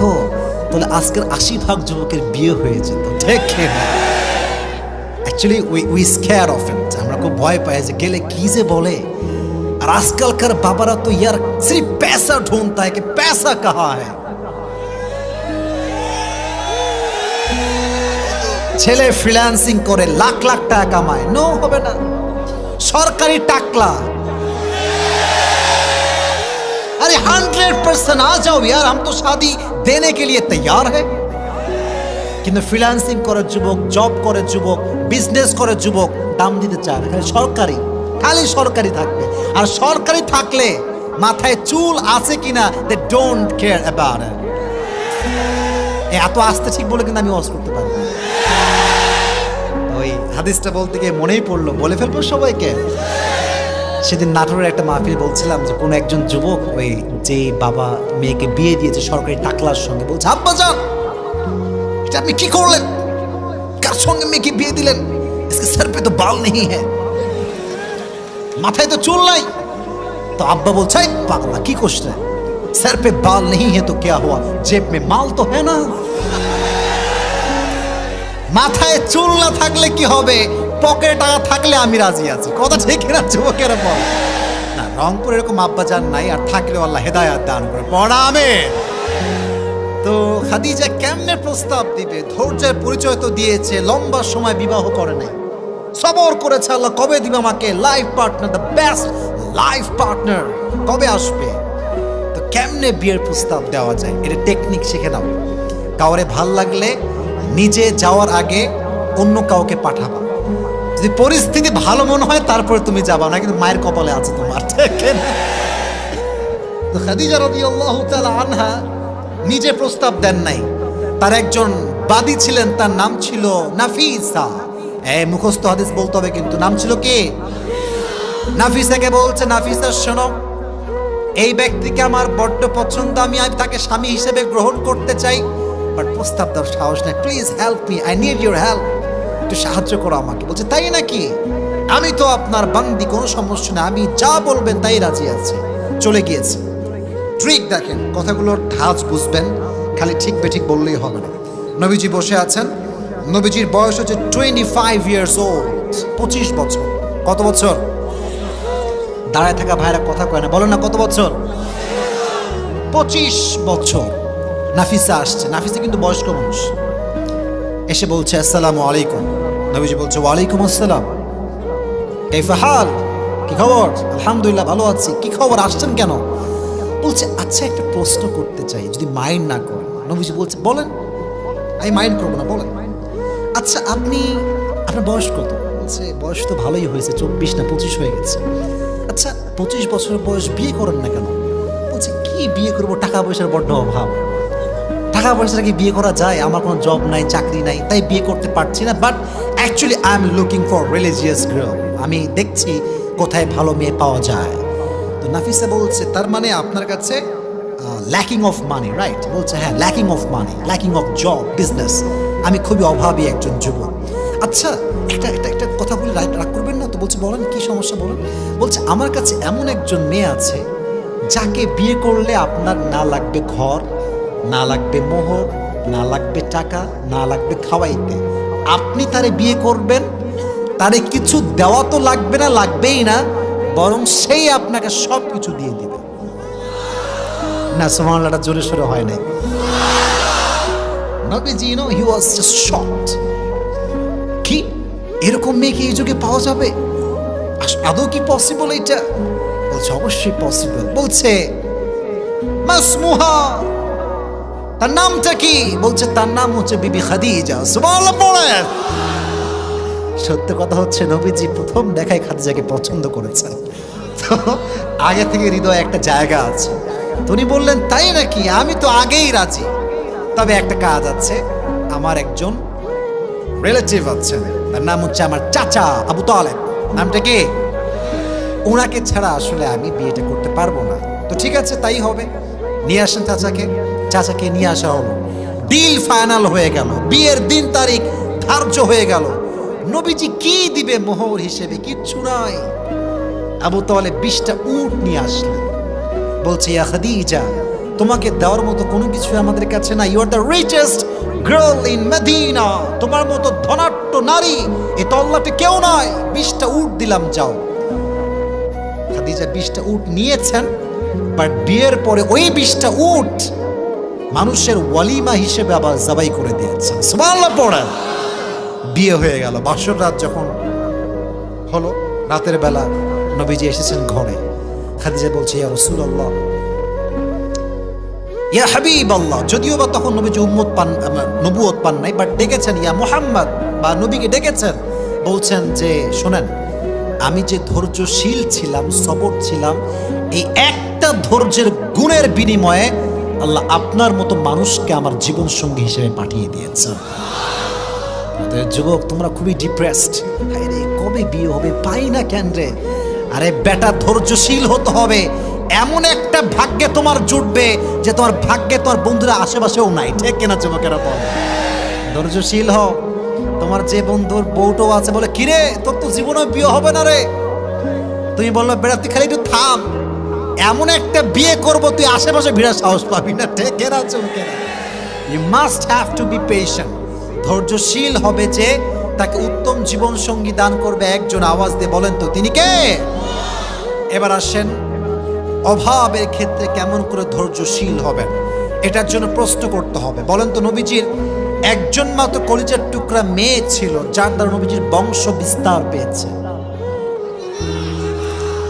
তাহলে আজকের 80% যুবকের বিয়ে হয়ে যেত। ঠিক না? Actually we scare of it, আমরা খুব ভয় পাই যে গেলে কি যে বলে। আর আজকালকার বাবারা তো ইয়ার সির্ফ पैसा ढूंढता है कि पैसा कहाँ है। ছেলে ফ্রিল্যান্সিং করে লাখ লাখ টাকা কামায়, নো হবে না, সরকারি টাকলা। अरे 100% आ जाओ यार, हम तो शादी देने के लिए तैयार है। কিন্তু ফ্রিল্যান্সিং করে যুবক, জব করে যুবক, বিজনেস করে যুবক, দাম দিতে চায় না, খালি সরকারি, খালি সরকারি থাকবে। আর সরকারি থাকলে মাথায় চুল আছে কিনা they don't care about it. এত আস্তে ঠিক বলে কিন্তু আমি ওয়াজ করতে পারবো না। ওই হাদিসটা বলতে গিয়ে মনেই পড়লো, বলে ফেলবো সবাইকে। সেদিন নাটোরের একটা মাহফিল বলছিলাম যে কোন একজন যুবক ওই যে বাবা মেয়েকে বিয়ে দিয়েছে সরকারি টাকলার সঙ্গে, বলছে আব্বা জান এটা আপনি কি করলেন, কার সঙ্গে মেয়েকে বিয়ে দিলেন, इसके सर पे तो बाल नहीं है, মাথায় তো চুল নাই। তো আব্বা বলছে পাগলা কি করছ রে, सर पे बाल नहीं है तो क्या हुआ, जेब में माल तो है ना। মাথায় চুল না থাকলে কি হবে, পকেটে টাকা থাকলে আমি রাজি আছি। কথা ঠিক না যুবকেরা? বল না, রংপুর এরকম আব্বা জান নাই, আর থাকলেও আল্লাহ হেদায়েত দান করে। পড়া আমিন। তো খাদিজা কেমনে প্রস্তাব দিবে? ধৈর্যের পরিচয় তো দিয়েছে, লম্বা সময় বিবাহ করে নাই, সবর করেছে আল্লাহ কবে দিবে আমাকে life partner, the best life partner কবে আসবে। তো কেমনে বিয়ের প্রস্তাব দেওয়া যায়, এটা টেকনিক শিখে নাও। কাউরে ভাল লাগলে নিজে যাওয়ার আগে অন্য কাউকে পাঠাবা, যদি পরিস্থিতি ভালো মনে হয় তারপরে তুমি যাবা, না কিন্তু মায়ের কপালে আছে তোমার। ঠিক না? তো খাদিজা রাদিয়াল্লাহু তাআলা আনহা নিজে প্রস্তাব দেন নাই, তার একজন বাদী ছিলেন, তার নাম ছিল নাফিসা। মুখস্থ হাদিস বলতে হবে কিন্তু, নাম ছিল কি? নাফিসাকে বলছে, নাফিসা শোনো, এই ব্যক্তিকে আমার বড্ড পছন্দ, আমি তাকে স্বামী হিসেবে গ্রহণ করতে চাই, বাট প্রস্তাব দেওয়ার সাহস নাই, please help me, I need your help, একটু সাহায্য করো আমাকে। বলছে তাই নাকি, আমি তো আপনার বান্দি, কোনো সমস্যা না, আমি যা বলবেন তাই রাজি আছি। চলে গিয়েছে। ট্রিক দেখেন, কথাগুলোর ধাঁচ বুঝবেন, খালি ঠিক বেঠিক বললেই হবে না। নবীজি বসে আছেন, নবীজির বয়স হচ্ছে 25 ইয়ার্স ওল্ড, 25 বছর। কত বছর? দাঁড়ায় থাকা ভাইরা কথা কয় না, বলেন না কত বছর? 25 বছর। নাফিসা আসছে, নাফিসা কিন্তু বয়স্ক মানুষ, এসে বলছে আসসালামু আলাইকুম। নবীজি বলছে ওয়ালাইকুম আসসালাম, কাইফা হাল, কি খবর? আলহামদুলিল্লাহ ভালো আছি। কি খবর, আসছেন কেন? বলছে আচ্ছা একটা প্রশ্ন করতে চাই, যদি মাইন্ড না করেন। নবীজি বলছে বলেন, আমি মাইন্ড করবো না, বলেন। আচ্ছা আপনার বয়স কত? বলছে বয়স তো ভালোই হয়েছে, 24 না 25 হয়ে গেছে। আচ্ছা 25 বছর বয়স, বিয়ে করেন না কেন? বলছে কি বিয়ে করবো, টাকা পয়সার বড্ড অভাব। টাকা পয়সা কি বিয়ে করা যায়? আমার কোনো জব নাই, চাকরি নাই, তাই বিয়ে করতে পারছি না। But actually I am looking for religious girl. আমি দেখছি কোথায় ভালো মেয়ে পাওয়া যায়। তো নাফিসা বলছে, তার মানে আপনার কাছে ল্যাকিং অফ মানি, রাইট? বলছে হ্যাঁ, lacking of money, lacking of job, business. আমি খুবই অভাবী একজন যুবক। আচ্ছা, একটা কথা বলে রাগ করবেন না তো? বলছে বলেন, কি সমস্যা বলেন। বলছে আমার কাছে এমন একজন মেয়ে আছে যাকে বিয়ে করলে আপনার না লাগবে ঘর, না লাগবে মোহর, না লাগবে টাকা, না লাগবে খাওয়াইতে। আপনি তারে বিয়ে করবেন, তারে কিছু দেওয়া তো লাগবে না, লাগবেই না, বরং সেই আপনাকে সব কিছু দিয়ে দিবে। না, সুবহানাল্লাহটা জোরে সোরে হয় নাই। নবীজি, হি ওয়াজ জাস্ট শকড। কি এরকম মেয়ে কি এই যুগে পাওয়া যাবে? আদৌ কি পসিবল এটা? বলছে অবশ্যই পসিবল। বলছে মাসমুহা, তার নামটা কি? বলছে তার নাম হচ্ছে বিবি খাদিজা। সুবহানাল্লাহ পড়েন। সত্য কথা হচ্ছে নবীজি প্রথম দেখায় খাদিজাকে পছন্দ করেছেন। তো আগে থেকে হৃদয়ে একটা জায়গা আছে। উনি বললেন তাই নাকি? আমি তো আগেই রাজি, তবে একটা কাজ আছে। আমার একজন রিলেটিভ আছেন, তার নাম হচ্ছে আমার চাচা আবু তালেব। নামটা কি? ওনাকে ছাড়া আসলে আমি বিয়েটা করতে পারবো না। তো ঠিক আছে, তাই হবে, নিয়ে আসেন চাচাকে। চাচাকে নিয়ে আসা হলো, ডিল ফাইনাল হয়ে গেল, বিয়ের দিন তারিখ ধার্য হয়ে গেল। নবীজি কি দিবে মোহর হিসেবে? কিচ্ছু নাই। আবু তালেব 20টা উট নিয়ে আসলেন। বলছে ইয়া খাদিজা, তোমাকে দেওয়ার মতো কোনো কিছু আমাদের কাছে নাই। You are the richest girl in Medina. তোমার মতো ধনাঢ্য নারী এই তল্লাটে কেউ নাই। 20টা উট দিলাম, যাও। খাদিজা 20টা উট নিয়েছেন, বাট বিয়ের পরে ওই 20টা উট মানুষের ওয়ালিমা হিসেবে আবার জবাই করে দিয়েছেন। সুবহানাল্লাহ পড়েন। বিয়ে হয়ে গেল। বাসর রাত যখন হলো, রাতের বেলা নবীজি এসেছেন ঘরে। খাদিজা বলছে ইয়া রাসূলুল্লাহ, ইয়া হাবিবাল্লাহ। যদিও বা তখন নবীজি নবুয়ত পান নাই, বাট ডেকেছেন ইয়া মুহাম্মদ, বা নবীকে ডেকেছেন। বলছেন যে শোনেন, আমি যে ধৈর্যশীল ছিলাম, সবর ছিলাম, এই একটা ধৈর্যের গুণের বিনিময়ে আল্লাহ আপনার মতো মানুষকে আমার জীবন সঙ্গী হিসেবে পাঠিয়ে দিয়েছে। যুবক, তোমরা খুবই ডিপ্রেসড। আরে কবে বিয়ে হবে, পাই না কেন রে? আরে বেটা, ধৈর্যশীল হতে হবে। এমন একটা ভাগ্যে তোমার জুটবে যে তোমার ভাগ্যে তোমার বন্ধুরা আশেপাশেও নাই। ঠিক কিনা যুবকেরা? বল, ধৈর্যশীল হও। তোমার যে বন্ধুর বউটো আছে বলে কিরে তোর তো জীবনে বিয়ে হবে না রে, তুমি বললো বেটা তুই খালি একটু থাম, এমন একটা বিয়ে করবো তুই আশেপাশে ভিড়ার সাহস পাবি না। ঠিক কিনা যুবকেরা? You must have to be patient. ধৈর্যশীল হবে যে তাকে উত্তম জীবন সঙ্গী দান করবে একজন। আওয়াজ দিয়ে বলেন তো তিনি কে? এবার আসেন, অভাবের ক্ষেত্রে কেমন করে ধৈর্যশীল হবেন এটার জন্য প্রশ্ন করতে হবে। বলেন তো, নবীজির একজন মাত্র কলিজার টুকরা মেয়ে ছিল যার দ্বারা নবীজির বংশ বিস্তার পেয়েছে।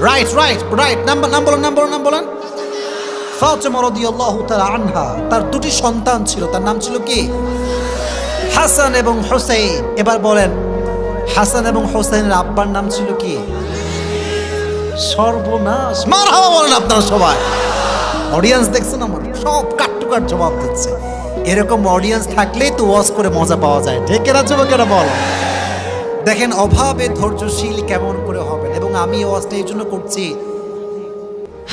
Right right right. নাম বলেন। ফাতিমা রাদিয়াল্লাহু তাআলা আনহা, তার দুটি সন্তান ছিল। তার নাম ছিল কি? হাসান এবং হোসেন। এবার বলেন, হাসান এবং হোসেনের আব্বার নাম ছিল কি? সর্বনাশ। মারহাবা বলেন আপনারা সবাই। অডিয়েন্স দেখছেন আমার? সব কাট টু কাট জবাব দিচ্ছে। এরকম অডিয়েন্স থাকলেই তো ওয়াজ করে মজা পাওয়া যায়। ঠিক কিনা যুবকেরা? বল। দেখেন অভাবে ধৈর্যশীল কেমন করে হবেন। এবং আমি ওয়াজটা এই জন্য করছি,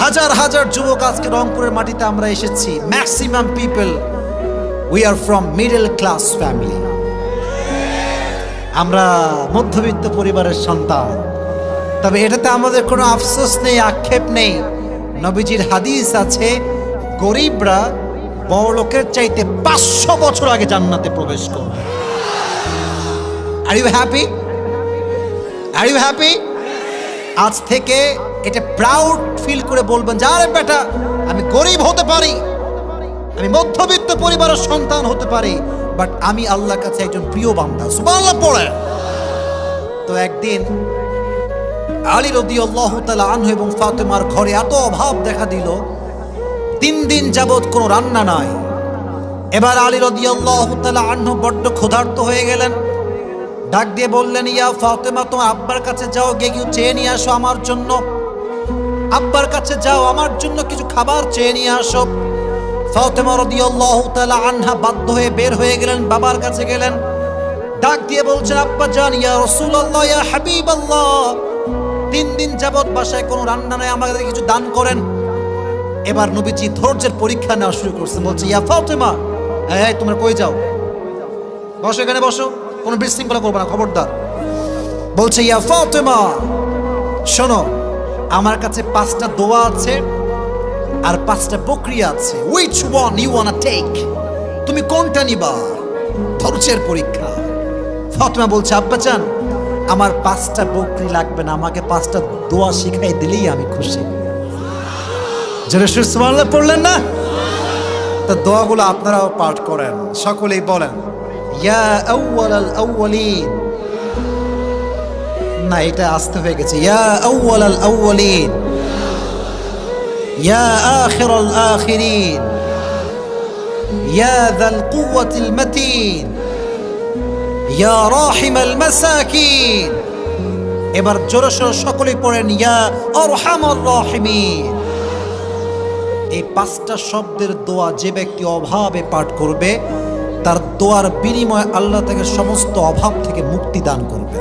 হাজার হাজার যুবক আজকে রংপুরের মাটিতে আমরা এসেছি। Maximum people we are from middle class family. আমরা মধ্যবিত্ত পরিবারের সন্তান। তবে এটাতে আমাদের কোনো আফসোস নেই, আক্ষেপ নেই। নবীজির হাদিস আছে, গরিবরা বড় লোকের চাইতে 500 বছর আগে জান্নাতে প্রবেশ করবে। Are you happy? Are you happy? আজ থেকে এটা প্রাউড ফিল করে বলবেন যে আরে বেটা, আমি গরিব হতে পারি, আমি মধ্যবিত্ত পরিবারের সন্তান হতে পারি, বাট আমি আল্লাহর কাছে একজন প্রিয় বান্দা। সুবহানাল্লাহ পড়ে। তো একদিন আলী রাদিয়াল্লাহু তাআলা আনহু এবং ফাতেমার ঘরে এত অভাব দেখা দিল, 3 দিন যাবত কোনো রান্না নাই। এবার আলী রাদিয়াল্লাহু তাআলা আনহু বড্ড ক্ষুধার্ত হয়ে গেলেন। ডাক দিয়ে বললেন, ইয়া ফাতেমা, তোমার আব্বার কাছে যাও, গিয়ে চেয়ে নিয়ে আসো আমার জন্য। আব্বার কাছে যাও, আমার জন্য কিছু খাবার চেয়ে নিয়ে আসো। ফাতেমা রাদিয়াল্লাহু তাআলা আনহা বাধ্য হয়ে বের হয়ে গেলেন, বাবার কাছে গেলেন, ডাক দিয়ে বলছেন, আব্বা জান, ইয়া রাসূলুল্লাহ, ইয়া হাবিবাল্লাহ, 3 দিন যাবত বাসায় কোনো রান্না নাই, আমাকে কিছু দান করেন। এবার নবীজি ধৈর্যের পরীক্ষা নেওয়া শুরু করছেন, বলছে, ইয়া ফাতেমা, এই তোমরা কই যাও, বসো, এখানে বসো, কোনো বিশৃঙ্খলা করবে না, খবরদার। বলছে, ইয়া ফাতেমা, শোনো, আমার কাছে 5টা দোয়া আছে আর 5টা বকরিয়া আছে, which one you wanna take? তুমি কোনটা নিবা? ধৈর্যের পরীক্ষা। ফাতেমা বলছে, আব্বা জান, আমার 5টা বকরি লাগবে না, আমাকে 5টা দোয়া শিখাই দিলেই আমি খুশি। যারা সুবহানাল্লাহ পড়লেন না, তো দোয়াগুলো আপনারাও পাঠ করেন, সকলেই বলেন, ইয়া আউয়ালাল আউয়ালিন, না এটা আসতে হয়ে গেছে, ইয়া আউয়ালাল আউয়ালিন, ইয়া আখিরাল আখিরিন, ইয়া যাল কুওয়াতিল মাতিন, ইয়া রাহিমাল মাসাকিন। এবার জোরে সোরে সকলেই পড়েন, ইয়া আরহামার রাহিমিন। এই 5টা শব্দের দোয়া যে ব্যক্তি অভাবে পাঠ করবে, তার দোয়ার বিনিময়ে আল্লাহ থেকে সমস্ত অভাব থেকে মুক্তি দান করবে।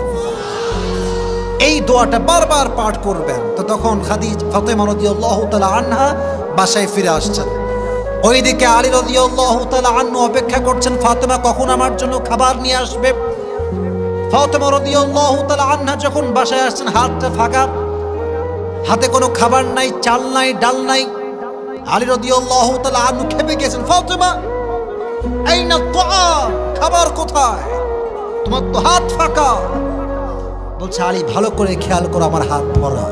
এই দোয়াটা বারবার পাঠ করবেন। তো তখন ফাতেমা রাদিয়াল্লাহু তাআলা আনহা বাসায় ফিরে আসছেন, ওইদিকে আলী রাদিয়াল্লাহু তাআলা আনহু অপেক্ষা করছেন, ফাতেমা কখন আমার জন্য খাবার নিয়ে আসবে। ফাতেমা রাদিয়াল্লাহু তাআলা আনহা যখন বাসায় আসছেন, হাতটা ফাঁকা, হাতে কোনো খাবার নাই, চাল নাই, ডাল নাই। আলী রাদিয়াল্লাহু তাআলা আনহু খেপে গেছেন, ফাতেমা, আইনা তুআম, খাবার কোথায়? তোমার তো হাত ফাঁকা। বলছে, আলী, ভালো করে খেয়াল করো, আমার হাত ভরা।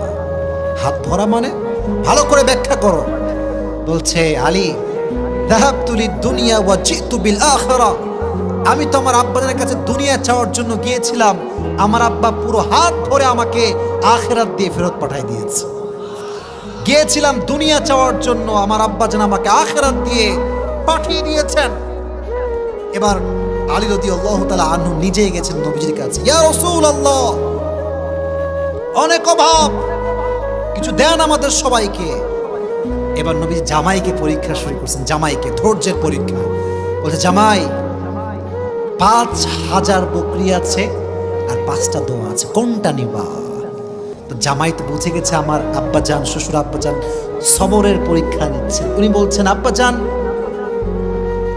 হাত ভরা মানে ভালো করে ব্যাখ্যা করো। বলছে, আলী, যাহাবতু লিদ-দুনিয়া ওয়া জিতু বিল আখিরা, আমি তো আমার আব্বাদের কাছে দুনিয়া চাওয়ার জন্য গিয়েছিলাম, আমার আব্বা পুরো হাত ভরে আমাকে আখিরাত দিয়ে ফেরত পাঠিয়ে দিয়েছে। গিয়েছিলাম দুনিয়া চাওয়ার জন্য, আমার আব্বা যেন আমাকে আখিরাত দিয়ে পাঠিয়ে দিয়েছেন। এবার আলী রাদিয়াল্লাহু তাআলা আনহু নিজেই গেছেন নবীজির কাছে, ইয়া রাসূলুল্লাহ, অনেক অভাব, কিছু দেন আমাদের সবাইকে। এবার নবীজি জামাইকে পরীক্ষা শুরু করছেন, জামাইকে ধৈর্যের পরীক্ষা। বলছে, জামাই, 5000 বকরি আছে আর 5টা দোয়া আছে, কোনটা নিবা? তো জামাই তো বুঝে গেছে আমার আব্বা জান, শ্বশুর আব্বা জান সবরের পরীক্ষা নিচ্ছেন। উনি বলছেন, আব্বা জান,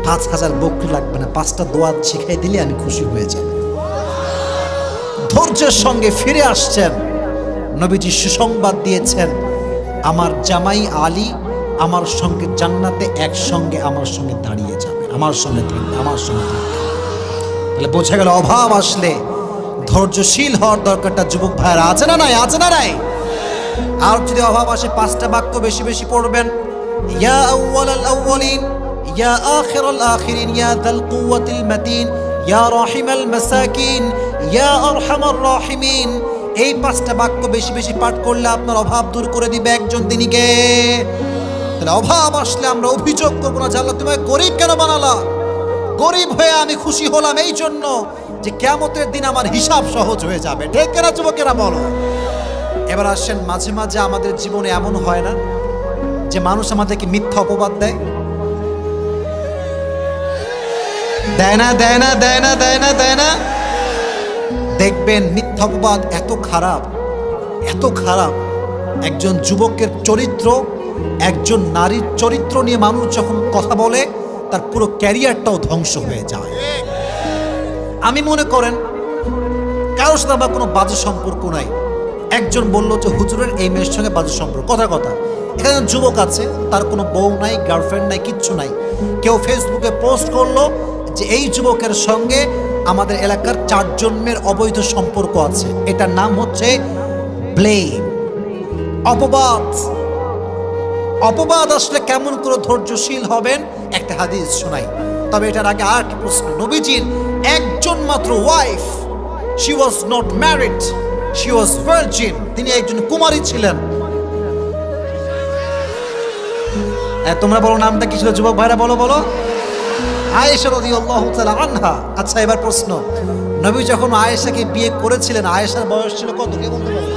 5000 বকরি লাগবে না, 5টা দোয়া শিখাই দিলে আমি খুশি হয়ে যাব। ধৈর্যের সঙ্গে ফিরে আসছেন, নবীজি সুসংবাদ দিয়েছেন, আমার জামাই আলী আমার সঙ্গে জান্নাতে একসঙ্গে আমার সঙ্গে দাঁড়িয়ে যাবে, আমার সঙ্গে থাকবে, আমার সঙ্গে থাকবে। তাহলে বোঝা গেল অভাব আসলে ধৈর্যশীল হওয়ার দরকারটা যুবক ভাইরা আছে না নাই? আছে না নাই? আর যদি অভাব আসে, 5টা বাক্য বেশি বেশি পড়বেন, ইয়া আউয়ালাল আউয়ালিন, ইয়া আখিরাল আখিরিন, ইয়া যাল কুওয়াতিল মাতিন, ইয়া রাহিমাল মাসাকিন, ইয়া আরহামার রাহিমিন। এই 5টা বাক্য বেশি বেশি পাঠ করলে আপনার অভাব দূর করে দিবে একজন দিনীকে। তাহলে অভাব আসলে আমরা অভিযোগ করবো না যে আল্লাহ তুমি গরিব কেন বানালা, গরিব হয়ে আমি খুশি হলাম এই জন্য যে কিয়ামতের দিন আমার হিসাব সহজ হয়ে যাবে। ঠিক কেনা যুবকেরা বলো? এবার আসেন, মাঝে মাঝে আমাদের জীবনে এমন হয় না যে মানুষ আমাদেরকে মিথ্যা অপবাদ দেয়? দেয় না, দেয় না, দেয় না, দেয় না, দেয় না? দেখবেন মিথ্যা অপবাদ এত খারাপ, এত খারাপ। একজন যুবকের চরিত্র, একজন নারীর চরিত্র নিয়ে মানুষ যখন কথা বলে, তার পুরো ক্যারিয়ারটাও ধ্বংস হয়ে যায়। আমি মনে করেন কারোর সাথে আমার কোনো বাজে সম্পর্ক নাই, একজন বলল যে হুজুরের এই মেয়ের সঙ্গে বাজে সম্পর্ক, কথা কথা। এখানে যুবক আছে, তার কোনো বউ নাই, গার্লফ্রেন্ড নাই, কিচ্ছু নাই। কেউ ফেসবুকে পোস্ট করলো যে এই যুবকের সঙ্গে আমাদের এলাকার 4 জন্মের অবৈধ সম্পর্ক আছে। এটার নাম হচ্ছে ব্লেম, অপবাদ। অপবাদ আসলে কেমন করে ধৈর্যশীল হবেন একটা হাদিস শোনাই। তবে এটার আগে আরেকটি প্রশ্ন, নবীজির একজন মাত্র wife, she was not married, she was virgin, তিনি একজন কুমারী ছিলেন। তোমরা বলো নামটা কি ছিল যুবক ভাইরা? বলো বলো। আয়েশা রাদিয়াল্লাহু তাআলা আনহা। আচ্ছা, এবার প্রশ্ন, নবী যখন আয়েশাকে বিয়ে করেছিলেন, আয়েশার বয়স ছিল কত? কে বলতে পারে?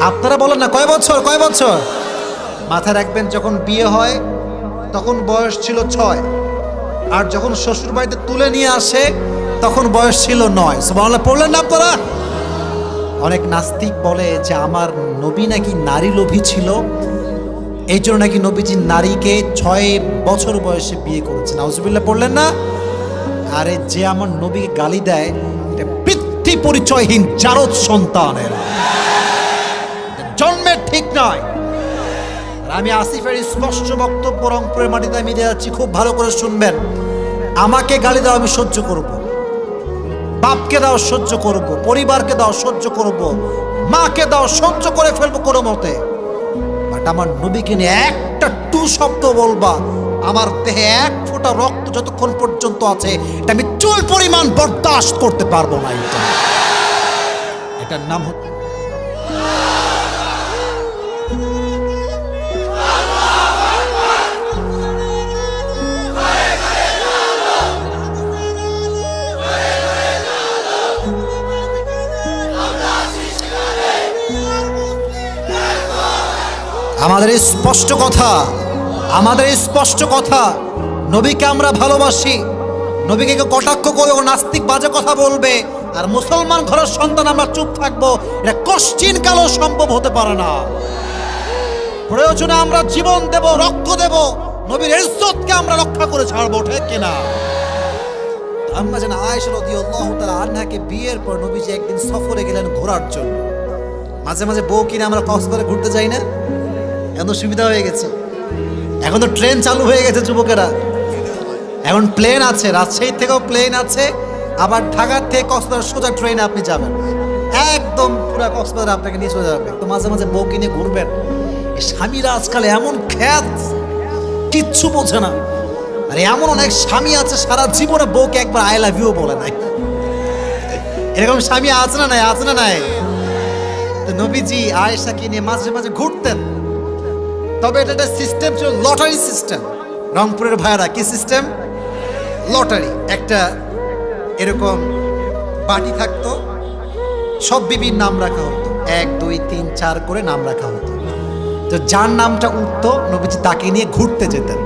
আপনারা বলেন না, কয় বছর? কয় বছর? মাথায় রাখবেন, যখন বিয়ে হয় তখন বয়স ছিল 6, আর যখন শ্বশুর বাড়িতে তুলে নিয়ে আসে তখন বয়স ছিল 9। সুবহানাল্লাহ পড়লেন না আপনারা? অনেক নাস্তিক বলে যে আমার নবী নাকি নারী লোভী ছিল, এই জন্য নাকি নবীজি নারীকে 6 বছর বয়সে বিয়ে করেছেন। নাউজুবিল্লাহ পড়লেন না? আরে যে আমার নবীকে গালি দেয় এটা পিতৃ পরিচয়হীন জারদ সন্তানের, জন্মের ঠিক নয়। আর আমি আসিফের স্পষ্ট বক্তব্য রংপুরের মাটিতে আমি দিয়ে যাচ্ছি, খুব ভালো করে শুনবেন। আমাকে গালি দাও আমি সহ্য করব, বাপকে দাও সহ্য করব, পরিবারকে দাও সহ্য করব, মাকে দাও সহ্য করে ফেলবো কোনো মতে। বাট আমার নবীকে নিয়ে একটা টু শব্দ বলবা, আমার দেহে 1 ফোঁটা রক্ত যতক্ষণ পর্যন্ত আছে এটা আমি চুল পরিমাণ বরদাস্ত করতে পারবো না। এটার নাম হচ্ছে আমাদের স্পষ্ট কথা, আমাদের স্পষ্ট কথা, নবীকে আমরা ভালোবাসি। নবীকে কেউ কটাক্ষ করে ও নাস্তিক বাজে কথা বলবে আর মুসলমান ঘরের সন্তান আমরা চুপ থাকবো, এটা কোশ্চিন কালও সম্ভব হতে পারে না। প্রয়োজনে আমরা জীবন দেব, রক্ত দেব, নবীর ইজ্জতকে আমরা রক্ষা করে ছাড়বো, ঠিক কিনা? আমরা যেন আয়েশা রাদিয়াল্লাহু তাআলা আনহাকে বিয়ের পর নবীজি একদিন সফরে গেলেন ঘোরার জন্য। মাঝে মাঝে বউ কিনে আমরা কক্সবাজারে ঘুরতে যাই না? এখন তো সুবিধা হয়ে গেছে, এখন তো ট্রেন চালু হয়ে গেছে যুবকেরা, এখন প্লেন আছে, রাজশাহী থেকেও প্লেন আছে, আবার ঢাকার থেকে কক্সবাজার সোজা ট্রেনে আপনি যাবেন, একদম পুরো কক্সবাজার আপনাকে নিয়ে চলে যাবে। তো মাঝে মাঝে বউ কিনে ঘুরবেন। স্বামীরা আজকাল এমন খ্যাত, কিচ্ছু বোঝে না। আর এমন অনেক স্বামী আছে সারা জীবনে বউকে একবার আই লাভ ইউ বলে নাই। এরকম স্বামী আছে না নাই? আছে না নাই? তো নবীজি আয়েশাকে নিয়ে মাঝে মাঝে ঘুরতেন। তবে এটা একটা সিস্টেম ছিল, লটারি সিস্টেম। রংপুরের ভাইয়েরা কি সিস্টেম? লটারি। একটা এরকম বাটি থাকতো, সব বিবির নাম রাখা হতো, 1 2 3 4 করে নাম রাখা হতো। তো যার নামটা উঠতো নবীজি তাকে নিয়ে ঘুরতে যেতেন।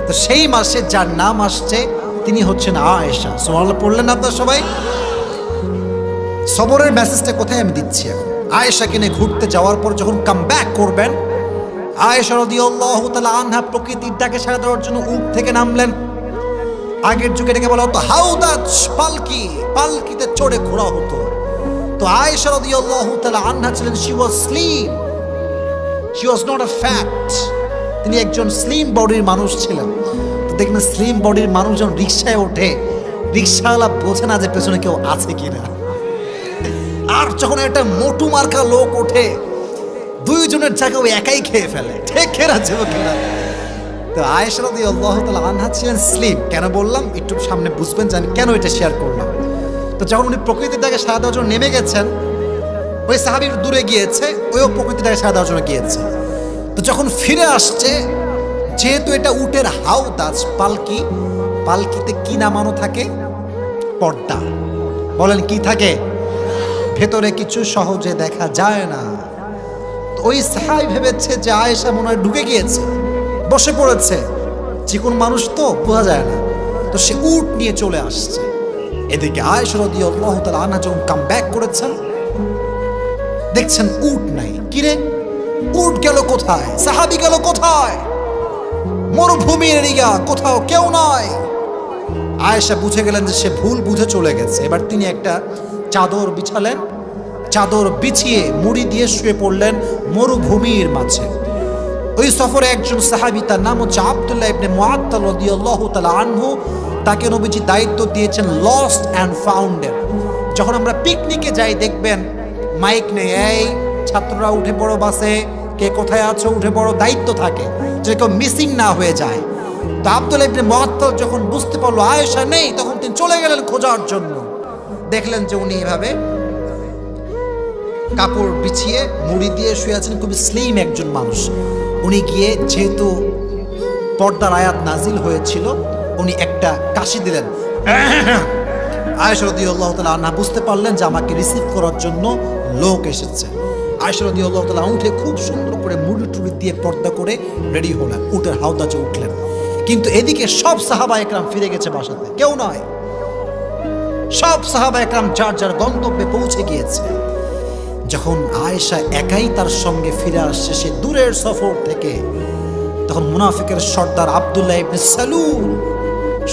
তো সেই মাসে যার নাম আসছে তিনি হচ্ছেন আয়েশা। সুবহানাল্লাহ পড়লেন আপনারা সবাই? সবরের মেসেজটা কোথায় আমি দিচ্ছি এখন? আয়েশাকে নিয়ে ঘুরতে যাওয়ার পর যখন কাম ব্যাক করবেন, আয়েশা রাদিয়াল্লাহু তাআলা আনহা প্রকৃতির ডাকে সাড়া দেওয়ার জন্য উট থেকে নামলেন। আগের যুগে এটাকে বলা হতো হাউদাজ, পালকি, পালকিতে চড়ে ঘোরা হতো। তো আয়েশা রাদিয়াল্লাহু তাআলা আনহা ছিলেন, she was slim, she was not a fat. তিনি একজন স্লিম বডির মানুষ ছিলেন। তো দেখবেন স্লিম বডির মানুষ যখন রিক্সায় ওঠে, রিক্সাওয়ালা বোঝে না যে পেছনে কেউ আছে কিনা। আর যখন একটা মোটু মার্কা লোক ওঠে, দুইজনের জায়গা ওই একাই খেয়ে ফেলে, ঠিক খেয়ে যাবো কিনা। তো আয়েশা রাদিয়াল্লাহু তাআলা আনহা ছিলেন স্লিম। কেন বললাম একটু সামনে বুঝবেন যে আমি কেন এটা শেয়ার করলাম। তো যখন উনি প্রকৃতির ডাকে সাড়া দেওয়ার জন্য নেমে গেছেন, ওই সাহাবী দূরে গিয়েছে, ওইও প্রকৃতির ডাকে সাড়া দেওয়ার জন্য গিয়েছে। তো যখন ফিরে আসছে, যেহেতু এটা উটের হাউদাজ, পালকি, পালকিতে কি নামানো থাকে? পর্দা। বলেন কি থাকে? ভেতরে কিছু সহজে দেখা যায় না। তো ওই সাহাবী ভেবেছে যে আয়েশা মনে হয় ঢুকে গিয়েছে, বসে পড়েছে, চিকন মানুষ তো বোঝা যায় না। তো সে উট নিয়ে চলে আসছে। এদিকে আয়েশা রাদিয়াল্লাহু তাআলা আনহা যখন কাম ব্যাক করেছেন, দেখছেন উট নাই। কিরে, উট গেল কোথায়? সাহাবী গেল কোথায়? মরুভূমির এরিয়া, কোথাও কেউ নয়। আয়েশা বুঝে গেলেন যে সে ভুল বুঝে চলে গেছে। এবার তিনি একটা চাদর বিছালেন, চাদর বিছিয়ে মুড়ি দিয়ে শুয়ে পড়লেন মরুভূমির মাঝে। ওই সফরে একজন সাহাবী, তার নাম হচ্ছে আব্দুল্লাহ ইবনে মুআত্তাল রাদিয়াল্লাহু তাআলা আনহু, তাকে নবীজি দায়িত্ব দিয়েছেন লস্ট অ্যান্ড ফাউন্ডের। যখন আমরা পিকনিকে যাই দেখবেন মাইক নেই, এই ছাত্ররা উঠে পড়ো বাসে, কে কোথায় আছো উঠে পড়ো, দায়িত্ব থাকে যে কেউ মিসিং না হয়ে যায়। তো আব্দুল্লাহ ইবনে মুআত্তাল যখন বুঝতে পারলো আয়েশা নেই, তখন তিনি চলে গেলেন খোঁজার জন্য। দেখলেন যে উনি এভাবে কাপড় বিছিয়ে মুড়ি দিয়ে শুয়ে আছেন, খুবই স্লিম একজন মানুষ। উনি গিয়ে, যেহেতু পর্দার আয়াত নাজিল হয়েছিল, উনি একটা কাশি দিলেন। আয়েশা রাদিয়াল্লাহু তাআলা আনহা বুঝতে পারলেন যে আমাকে রিসিভ করার জন্য লোক এসেছে। আয়েশা রাদিয়াল্লাহু তাআলা উঠে খুব সুন্দর করে মুড়ি টুড়ি দিয়ে পর্দা করে রেডি হলেন, উটের হাউদাজে উঠলেন। কিন্তু এদিকে সব সাহাবা একরাম ফিরে গেছে বাসাতে, কেউ নয়। সব সাহাবা একরাম যার যার গন্তব্যে পৌঁছে গিয়েছে। যখন আয়েশা একাই তার সঙ্গে ফিরে আসছে সে দূরের সফর থেকে, তখন মুনাফিকের সর্দার আব্দুল্লাহ ইবনে সালুল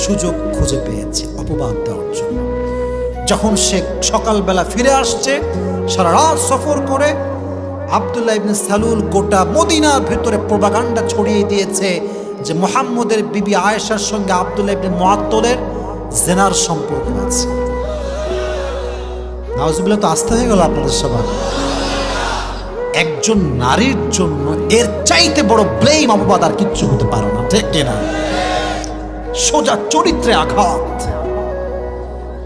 সুযোগ খুঁজে পেয়েছে অপবাদ দেওয়ার জন্য। যখন সে সকালবেলা ফিরে আসছে সারা রাত সফর করে, আব্দুল্লাহ ইবনে সালুল গোটা মদিনার ভেতরে প্রোপাগান্ডা ছড়িয়ে দিয়েছে যে মুহাম্মদের বিবি আয়েশার সঙ্গে আব্দুল্লাহ ইবনে মুআত্তলের জেনার সম্পর্ক আছে। নাউজুবিল্লাহ, তো আস্থা হয়ে গেল আপনাদের সবার। একজন নারীর জন্য এর চাইতে বড় ব্লেম অপবাদ আর কিচ্ছু হতে পারে না, ঠিক কিনা? সোজা চরিত্রে আঘাত।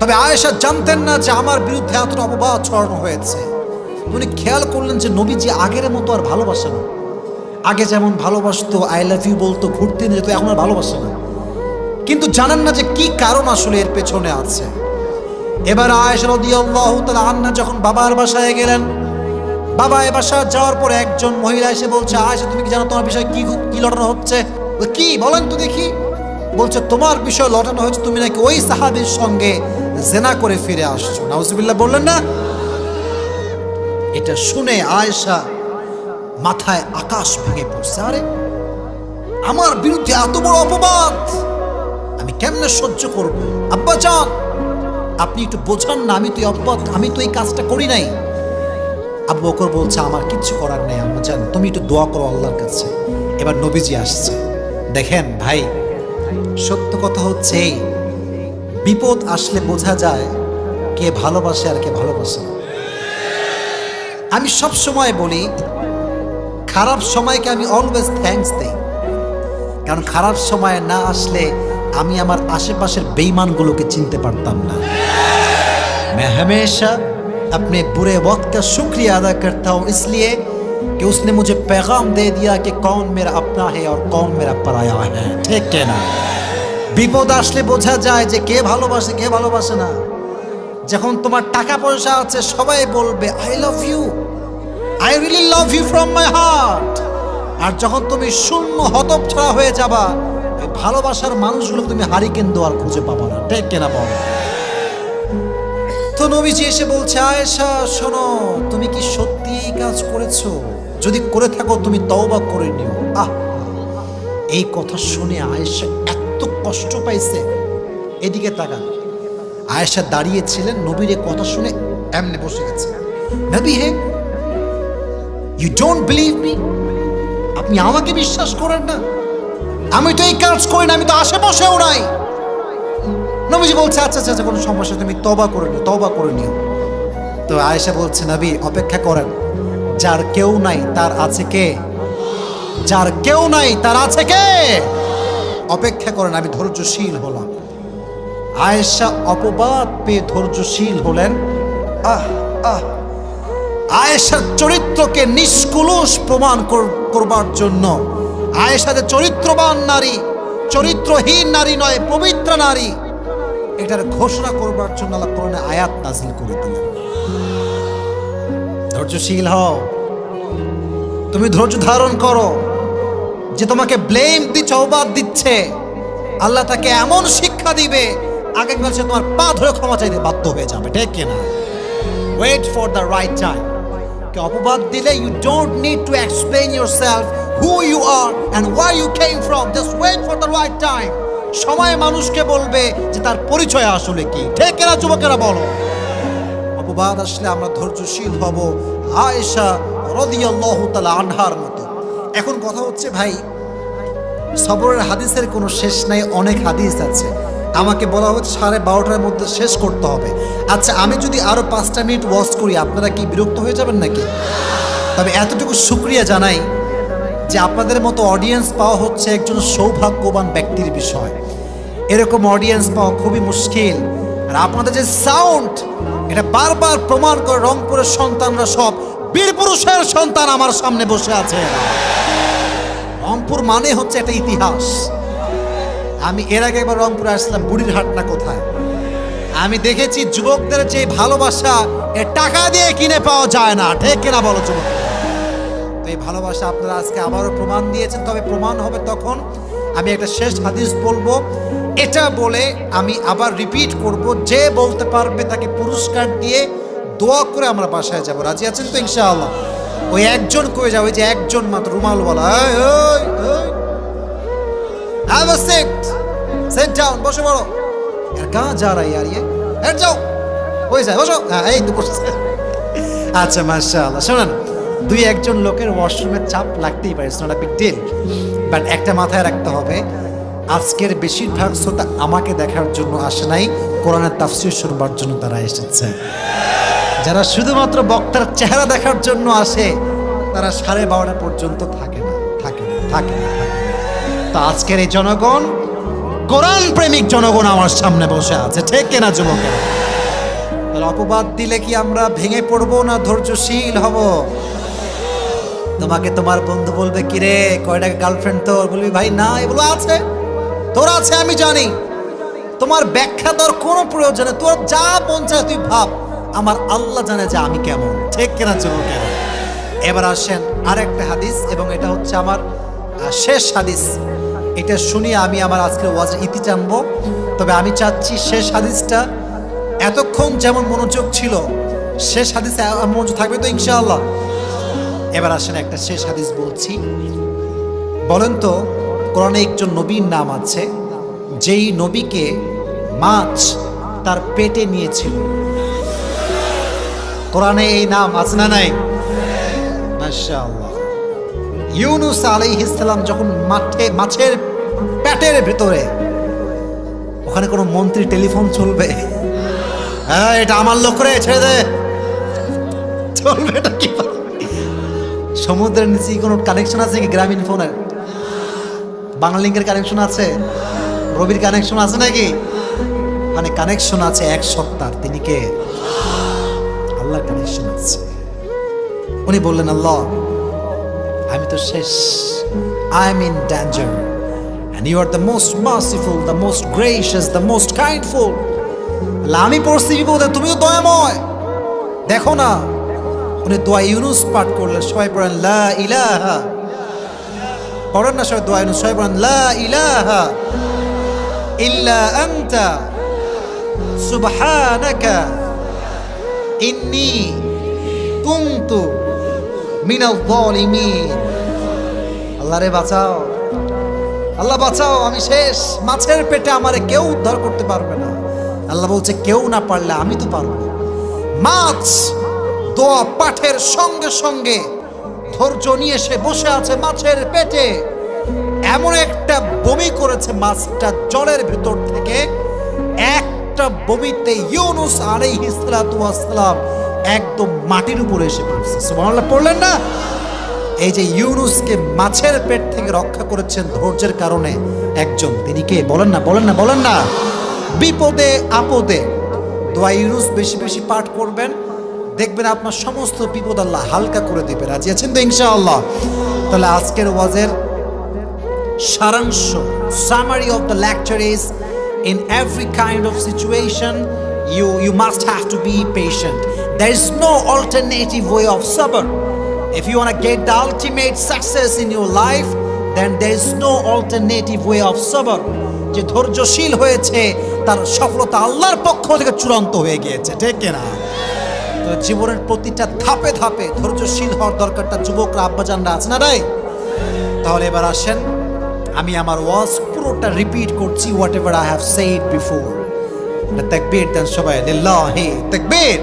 তবে আয়েশা জানতেন না যে আমার বিরুদ্ধে এতটা অপবাদ ছড়ানো হয়েছে। উনি খেয়াল করলেন যে নবীজি আগের মতো আর ভালোবাসে না। আগে যেমন ভালোবাসতো, আই লাভ ইউ বলতো, ঘুরতে নিয়ে যেত, এখন আর ভালোবাসে না। কিন্তু জানেন না যে কি কারণ আসলে এর পেছনে আছে। এবার আয়েশা রাদিয়াল্লাহু তাআলা আনহা যখন বাবার বাসায় গেলেন, বাবা এ বাসায় যাওয়ার পর একজন মহিলা এসে বলছে, আয়েশা তুমি কি জানো তোমার বিষয়ে কি লটানো হচ্ছে? কি বলেন তো দেখি। বলছে তোমার বিষয় লটানো হয়েছে, তুমি নাকি ওই সাহাবীর সঙ্গে জেনা করে ফিরে আসছো। নাউজুবিল্লাহ বললেন না? এটা শুনে আয়েশা মাথায় আকাশ ভেঙে পড়ছে। আরে আমার বিরুদ্ধে এত বড় অপবাদ আমি কেমনে সহ্য করব? আব্বা জান আপনি একটু বোঝান না, আমি তো এই কাজটা করি নাই। আবু বকর বলছে আমার কিচ্ছু করার নেই আম্মা জান, তুমি একটু দোয়া করো আল্লাহর কাছে। এবার নবীজি আসছে। দেখেন ভাই, সত্য কথা হচ্ছে এই, বিপদ আসলে বোঝা যায় কে ভালোবাসে আর কে ভালোবাসে না। আমি সব সময় বলি খারাপ সময়কে আমি অলওয়েজ থ্যাঙ্কস দেই, কারণ খারাপ সময় না আসলে আমি আমার आसपासের বেঈমানগুলোকে চিনতে পারতাম না। मैं हमेशा अपने बुरे वक्त का शुक्रिया अदा करता हूँ, इसलिए कि उसने मुझे पैगाम दे दिया कि कौन मेरा अपना है और कौन मेरा पराया है। ठीक है ना? বিপদ আসলে বোঝা যায় যে কে ভালোবাসে কে ভালোবাসে না। যখন তোমার টাকা পয়সা আছে সবাই বলবে I love you, I really love you from my heart. আর যখন তুমি শূন্য হতচ্ছাড়া হয়ে যাবা, ওই ভালোবাসার মানুষগুলো তুমি হারিকেন দোয়ার খুঁজে পাবা না। ঠিক কিনা বলো? তো নবীজি এসে বলছে, আয়েশা শোনো, তুমি কি সত্যি এই কাজ করেছো? যদি করে থাকো তুমি তওবা করে নিও। এই কথা শুনে আয়েশা এত কষ্ট পাইছে। এদিকে তাকান, আয়েশা দাঁড়িয়েছিলেন, নবীর এই কথা শুনে এমনি বসে গেছে। নবী হে, ইউ ডোন্ট বিলিভ মি? আপনি আমাকে বিশ্বাস করেন না? আমি তো এই কাজ করি না, আমি তো আশেপাশেও নাই। নবীজি বলছে আচ্ছা আচ্ছা কোনো সমস্যা, তুমি তওবা করে নিও। তো আয়েশা বলছে নবী অপেক্ষা করেন, যার কেউ নাই তার আছে কে? যার কেউ নাই তার আছে কে? অপেক্ষা করেন, আমি ধৈর্যশীল হলাম। আয়েশা অপবাদ পেয়ে ধৈর্যশীল হলেন। আয়েশার চরিত্রকে নিষ্কুলুষ প্রমাণ করবার জন্য, আয়েশা যে চরিত্রবান নারী, চরিত্রহীন নারী নয়, পবিত্র নারী, এটার ঘোষণা করবার জন্য আল্লাহ কোরআনে আয়াত নাযিল করে দিলেন। ধৈর্যশীল হও, তুমি ধৈর্য ধারণ করো। যে তোমাকে ব্লেম দিচ্ছে, অপবাদ দিচ্ছে, আল্লাহ তাকে এমন শিক্ষা দিবে আগে বলছে তোমার পা ধরে ক্ষমা চাইতে বাধ্য হয়ে যাবে। ঠিক কিনা? Wait for the right time. কে অপবাদ দিলে you don't need to explain yourself who you are and where you came from, just wait for the right time. সময় মানুষকে বলবে যে তার পরিচয় আসলে কি। ঠিক কিনা যুবকেরা বলো? অপবাদ আসলে আমরা ধৈর্যশীল হব আয়েশা রাদিয়াল্লাহু তাআলা আনহার মতো। এখন কথা হচ্ছে ভাই, সবরের হাদিসের কোনো শেষ নাই, অনেক হাদিস আছে। আমাকে বলা হচ্ছে 12:30টার মধ্যে শেষ করতে হবে। আচ্ছা, আমি যদি আরো 5টা মিনিট ওয়াচ করি আপনারা কি বিরক্ত হয়ে যাবেন নাকি? তবে এতটুকু শুকরিয়া জানাই যে আপনাদের মতো অডিয়েন্স পাওয়া হচ্ছে একজন সৌভাগ্যবান ব্যক্তির বিষয়। এরকম অডিয়েন্স পাওয়া খুবই মুশকিল। আর আপনাদের যে সাউন্ড, এটা বারবার প্রমাণ করে রংপুরের সন্তানরা সব বীর পুরুষের সন্তান আমার সামনে বসে আছে। রংপুর মানে হচ্ছে একটা ইতিহাস। আমি এর আগে একবার রংপুরে আসলাম, বুড়ির হাট না কোথায়, আমি দেখেছি যুবকদের যে ভালোবাসা এ টাকা দিয়ে কিনে পাওয়া যায় না। ঠিক কিনা বলো যুবক? তো এই ভালোবাসা আপনারা আজকে আবারও প্রমাণ দিয়েছেন। তবে প্রমাণ হবে তখন আমি একটা শেষ হাদিস বলবো, এটা বলে আমি আবার রিপিট করব, যে বলতে পারবে তাকে পুরস্কার দিয়ে দোয়া করে আমরা বাসায় যাব। রাজি আছেন তো ইনশাআল্লাহ? ওই একজন কয়ে যাবে, যে একজন মাত্র রুমালওয়ালা, have a seat, sit down, বসে পড়ো। यार कहाँ जा रहा है यार ये, बैठ जाओ, হয়ে যায়, বসো। হ্যাঁ, এই তো বসছে। আচ্ছা, মাশাআল্লাহ। শোনেন, দুই একজন লোকের ওয়াশরুমের চাপ লাগতেই পারে, it's not a big deal, but একটা মাথায় রাখতে হবে, আজকের বেশিরভাগ শ্রোতা আমাকে দেখার জন্য আসে নাই, কোরআনের তাফসীর শুনবার জন্য তারা এসেছে। যারা শুধুমাত্র বক্তার চেহারা দেখার জন্য আসে, তারা 12:30 পর্যন্ত থাকে না। তো আজকের এই জনগণ, কোরআন প্রেমিক জনগণ আমার সামনে বসে আছে, ঠিক কিনা যুবকেরা? তাহলে অপবাদ দিলে কি আমরা ভেঙে পড়বো না ধৈর্যশীল হব? তোমাকে তোমার বন্ধু বলবে, কিরে কয়টা গার্লফ্রেন্ড তোর? বলবি ভাই না, এগুলো আছে, তোর আছে আমি জানি, তোমার ব্যাখ্যা দেওয়ার কোনো প্রয়োজনে, তোর যা মন চায় তুই ভাব, আমার আল্লাহ জানে যে আমি কেমন, ঠিক কিনা যুবকেরা? এবার আসেন আরেকটা হাদিস, এবং এটা হচ্ছে আমার শেষ হাদিস। এটা শুনিয়ে আমি আমার আজকের ওয়াজের ইতি টানবো। তবে আমি চাচ্ছি শেষ হাদিসটা এতক্ষণ যেমন মনোযোগ ছিল, শেষ হাদিসে মনোযোগ থাকবে তো ইনশাআল্লাহ? এবার আসেন একটা শেষ হাদিস বলছি। বলেন তো, কোরআনে একজন নবীর নাম আছে, যেই নবীকে মাছ তার পেটে নিয়েছিল। কোরআনে এই নাম আছে না নাই? মাশাআল্লাহ। ইউনুস আলাইহিস সালাম যখন মাছের পেটের ভেতরে, ওখানে কোনো মন্ত্রী টেলিফোন চলবে? হ্যাঁ, এটা আমার লোক রে, ছেড়ে দে, চলবে এটা কি? সমুদ্রের নিচে কোনো কানেকশন আছে কি? গ্রামীণ ফোনের, বাংলালিংকের কানেকশন আছে, রবির কানেকশন আছে নাকি? মানে কানেকশন আছে এক সত্তার, তিনি কে? আল্লাহর কানেকশন আছে। উনি বললেন, আল্লাহ আমি তো শেষ, I am in danger, and you are the most merciful, the most gracious, the most kindful. আমি পড়ছি বিপদে, তুমি তো দয়াময়, দেখো না। উনি দোয়া ইউনুস পাঠ করলেন, সবাই পড়েন লা ইলাহা, পড়েন না সবাই দোয়া ইউনুস, সবাই পড়েন লা ইলাহা ইল্লা আনতা সুবহানাকা ইন্নী কুনতু মিনাল যালিমিন। আল্লাহ রে বাঁচাও, আল্লাহ বাঁচাও, আমি শেষ, মাছের পেটে আমারে কেউ উদ্ধার করতে পারবে না। আল্লাহ বলছে, কেউ না পারলে আমি তো পারবো। মাছ দোয়া পাঠের সঙ্গে সঙ্গে ধৈর্য নিয়ে সে বসে আছে মাছের পেটে। এমন একটা বমি করেছে মাছটা জলের ভেতর থেকে, একটা বমিতে ইউনুস আলাইহিস সালাতু ওয়াস সালাম একদম মাটির উপরে এসে পড়ছে। সুবহানাল্লাহ পড়লেন না? এই যে ইউনুসকে মাছের পেট থেকে রক্ষা করেছেন ধৈর্যের কারণে একজন, তিনি কে? বলেন না, বলেন না, বলেন না। বিপদে আপদে দোয়া ইউনুস বেশি বেশি পাঠ করবেন, দেখবেন আপনার সমস্ত বিপদ আল্লাহ হালকা করে দিবে। রাজি আছেন তো ইনশাআল্লাহ? তাহলে আজকের ওয়াজের সারাংশ, summary of the lecture is, in every kind of situation you must have to be patient. There is no alternative way of sabr. If you want to get the ultimate success in your life, then there is no alternative way of sabr. যে ধৈর্যশীল হয়েছে তার সফলতা আল্লাহর পক্ষ থেকে চূড়ান্ত হয়ে গিয়েছে, ঠিক কিনা? তো জীবনের প্রতিটা ধাপে ধাপে ধৈর্যশীল হওয়ার দরকারটা যুবকরা, আব্বাজানরা আছে না রে? তাহলে এবার আসেন, আমি আমার ওয়াজ পুরোটা রিপিট করছি, what ever I have said before. তাকবীর দেন সবাই, লিল্লাহি তাকবীর।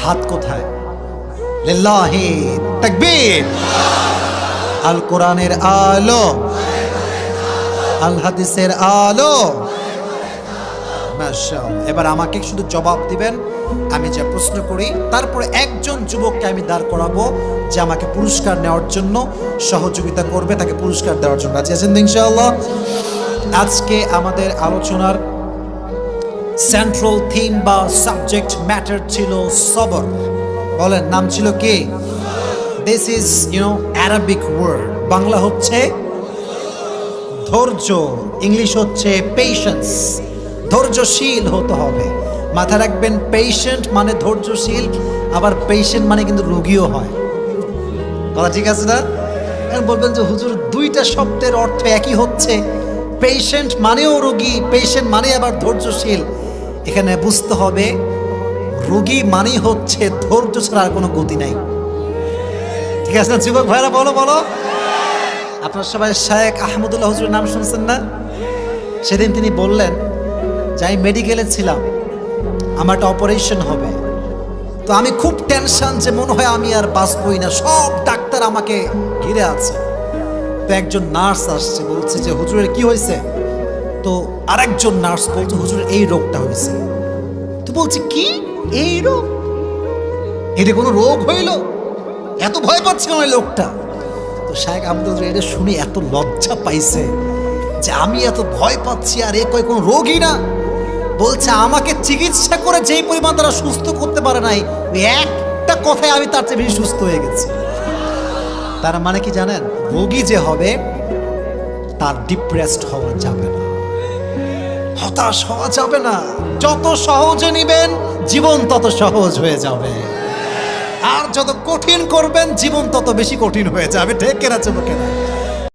হাত কোথায়? লিল্লাহি তাকবীর। আল কোরআনের আলো, আল হাদিসের আলো। মাশাআল্লাহ। এবার আমাকে শুধু জবাব দিবেন আমি যে প্রশ্ন করি, তারপরে একজন যুবককে আমি দাঁড় করাবো যে আমাকে পুরস্কার নেওয়ার জন্য সহযোগিতা করবে, তাকে পুরস্কার দেওয়ার জন্য। রাজি আছেন ইনশাআল্লাহ? আজকে আমাদের আলোচনার সেন্ট্রাল থিম বা সাবজেক্ট ম্যাটার ছিল সবর। বলেন, নাম ছিল কি? This is Arabic word. Bangla হচ্ছে ধৈর্য, ইংলিশ হচ্ছে পেশেন্স। ধৈর্যশীল হতে হবে, মাথায় রাখবেন। পেশেন্ট মানে ধৈর্যশীল, আবার পেশেন্ট মানে কিন্তু রোগীও হয়। কথা ঠিক আছে না? এখন বলবেন যে হুজুর দুইটা শব্দের অর্থ একই হচ্ছে, পেশেন্ট মানেও রোগী, পেশেন্ট মানে আবার ধৈর্যশীল। এখানে বুঝতে হবে রোগী মানেই হচ্ছে ধৈর্য ছাড়া আর কোনো গতি নাই। ঠিক আছে না যুবক ভাইরা? বলো বলো। আপনার সবাই শেখ আহমদুল্লাহ হুজুরের নাম শুনছেন না? সেদিন তিনি বললেন যে আমি মেডিকেলে ছিলাম, আমার একটা অপারেশন হবে, তো আমি খুব টেনশন যে মনে হয় আমি আর বাঁচবই না, সব ডাক্তার আমাকে ঘিরে আছে। তো একজন নার্স আসছে, বলছে যে হুজুরের কি হয়েছে? তো আরেকজন নার্স বলছে হুজুরের এই রোগটা হয়েছে। তো বলছে কি এই রোগ? এটা কোনো রোগ হইল? এত ভয় পাচ্ছে কেন এই লোকটা? তো শায়েখ আহমদ এটা শুনে এত লজ্জা পাইছে যে আমি এত ভয় পাচ্ছি আর এ কয় কোনো রোগই না। বলছে আমাকে চিকিৎসা করে যেই পরিমাণ তারা সুস্থ করতে পারে নাই, ওই একটা কথায় আমি তার চেয়ে বেশি সুস্থ হয়ে গেছি। তার মানে কি জানেন? রোগী যে হবে তার ডিপ্রেসড হওয়া যাবে না, হতাশ হওয়া যাবে না। যত সহজে নিবেন জীবন তত সহজ হয়ে যাবে, আর যত কঠিন করবেন জীবন তত বেশি কঠিন হয়ে যাবে। ঠিক কেনা চুপ কেনা?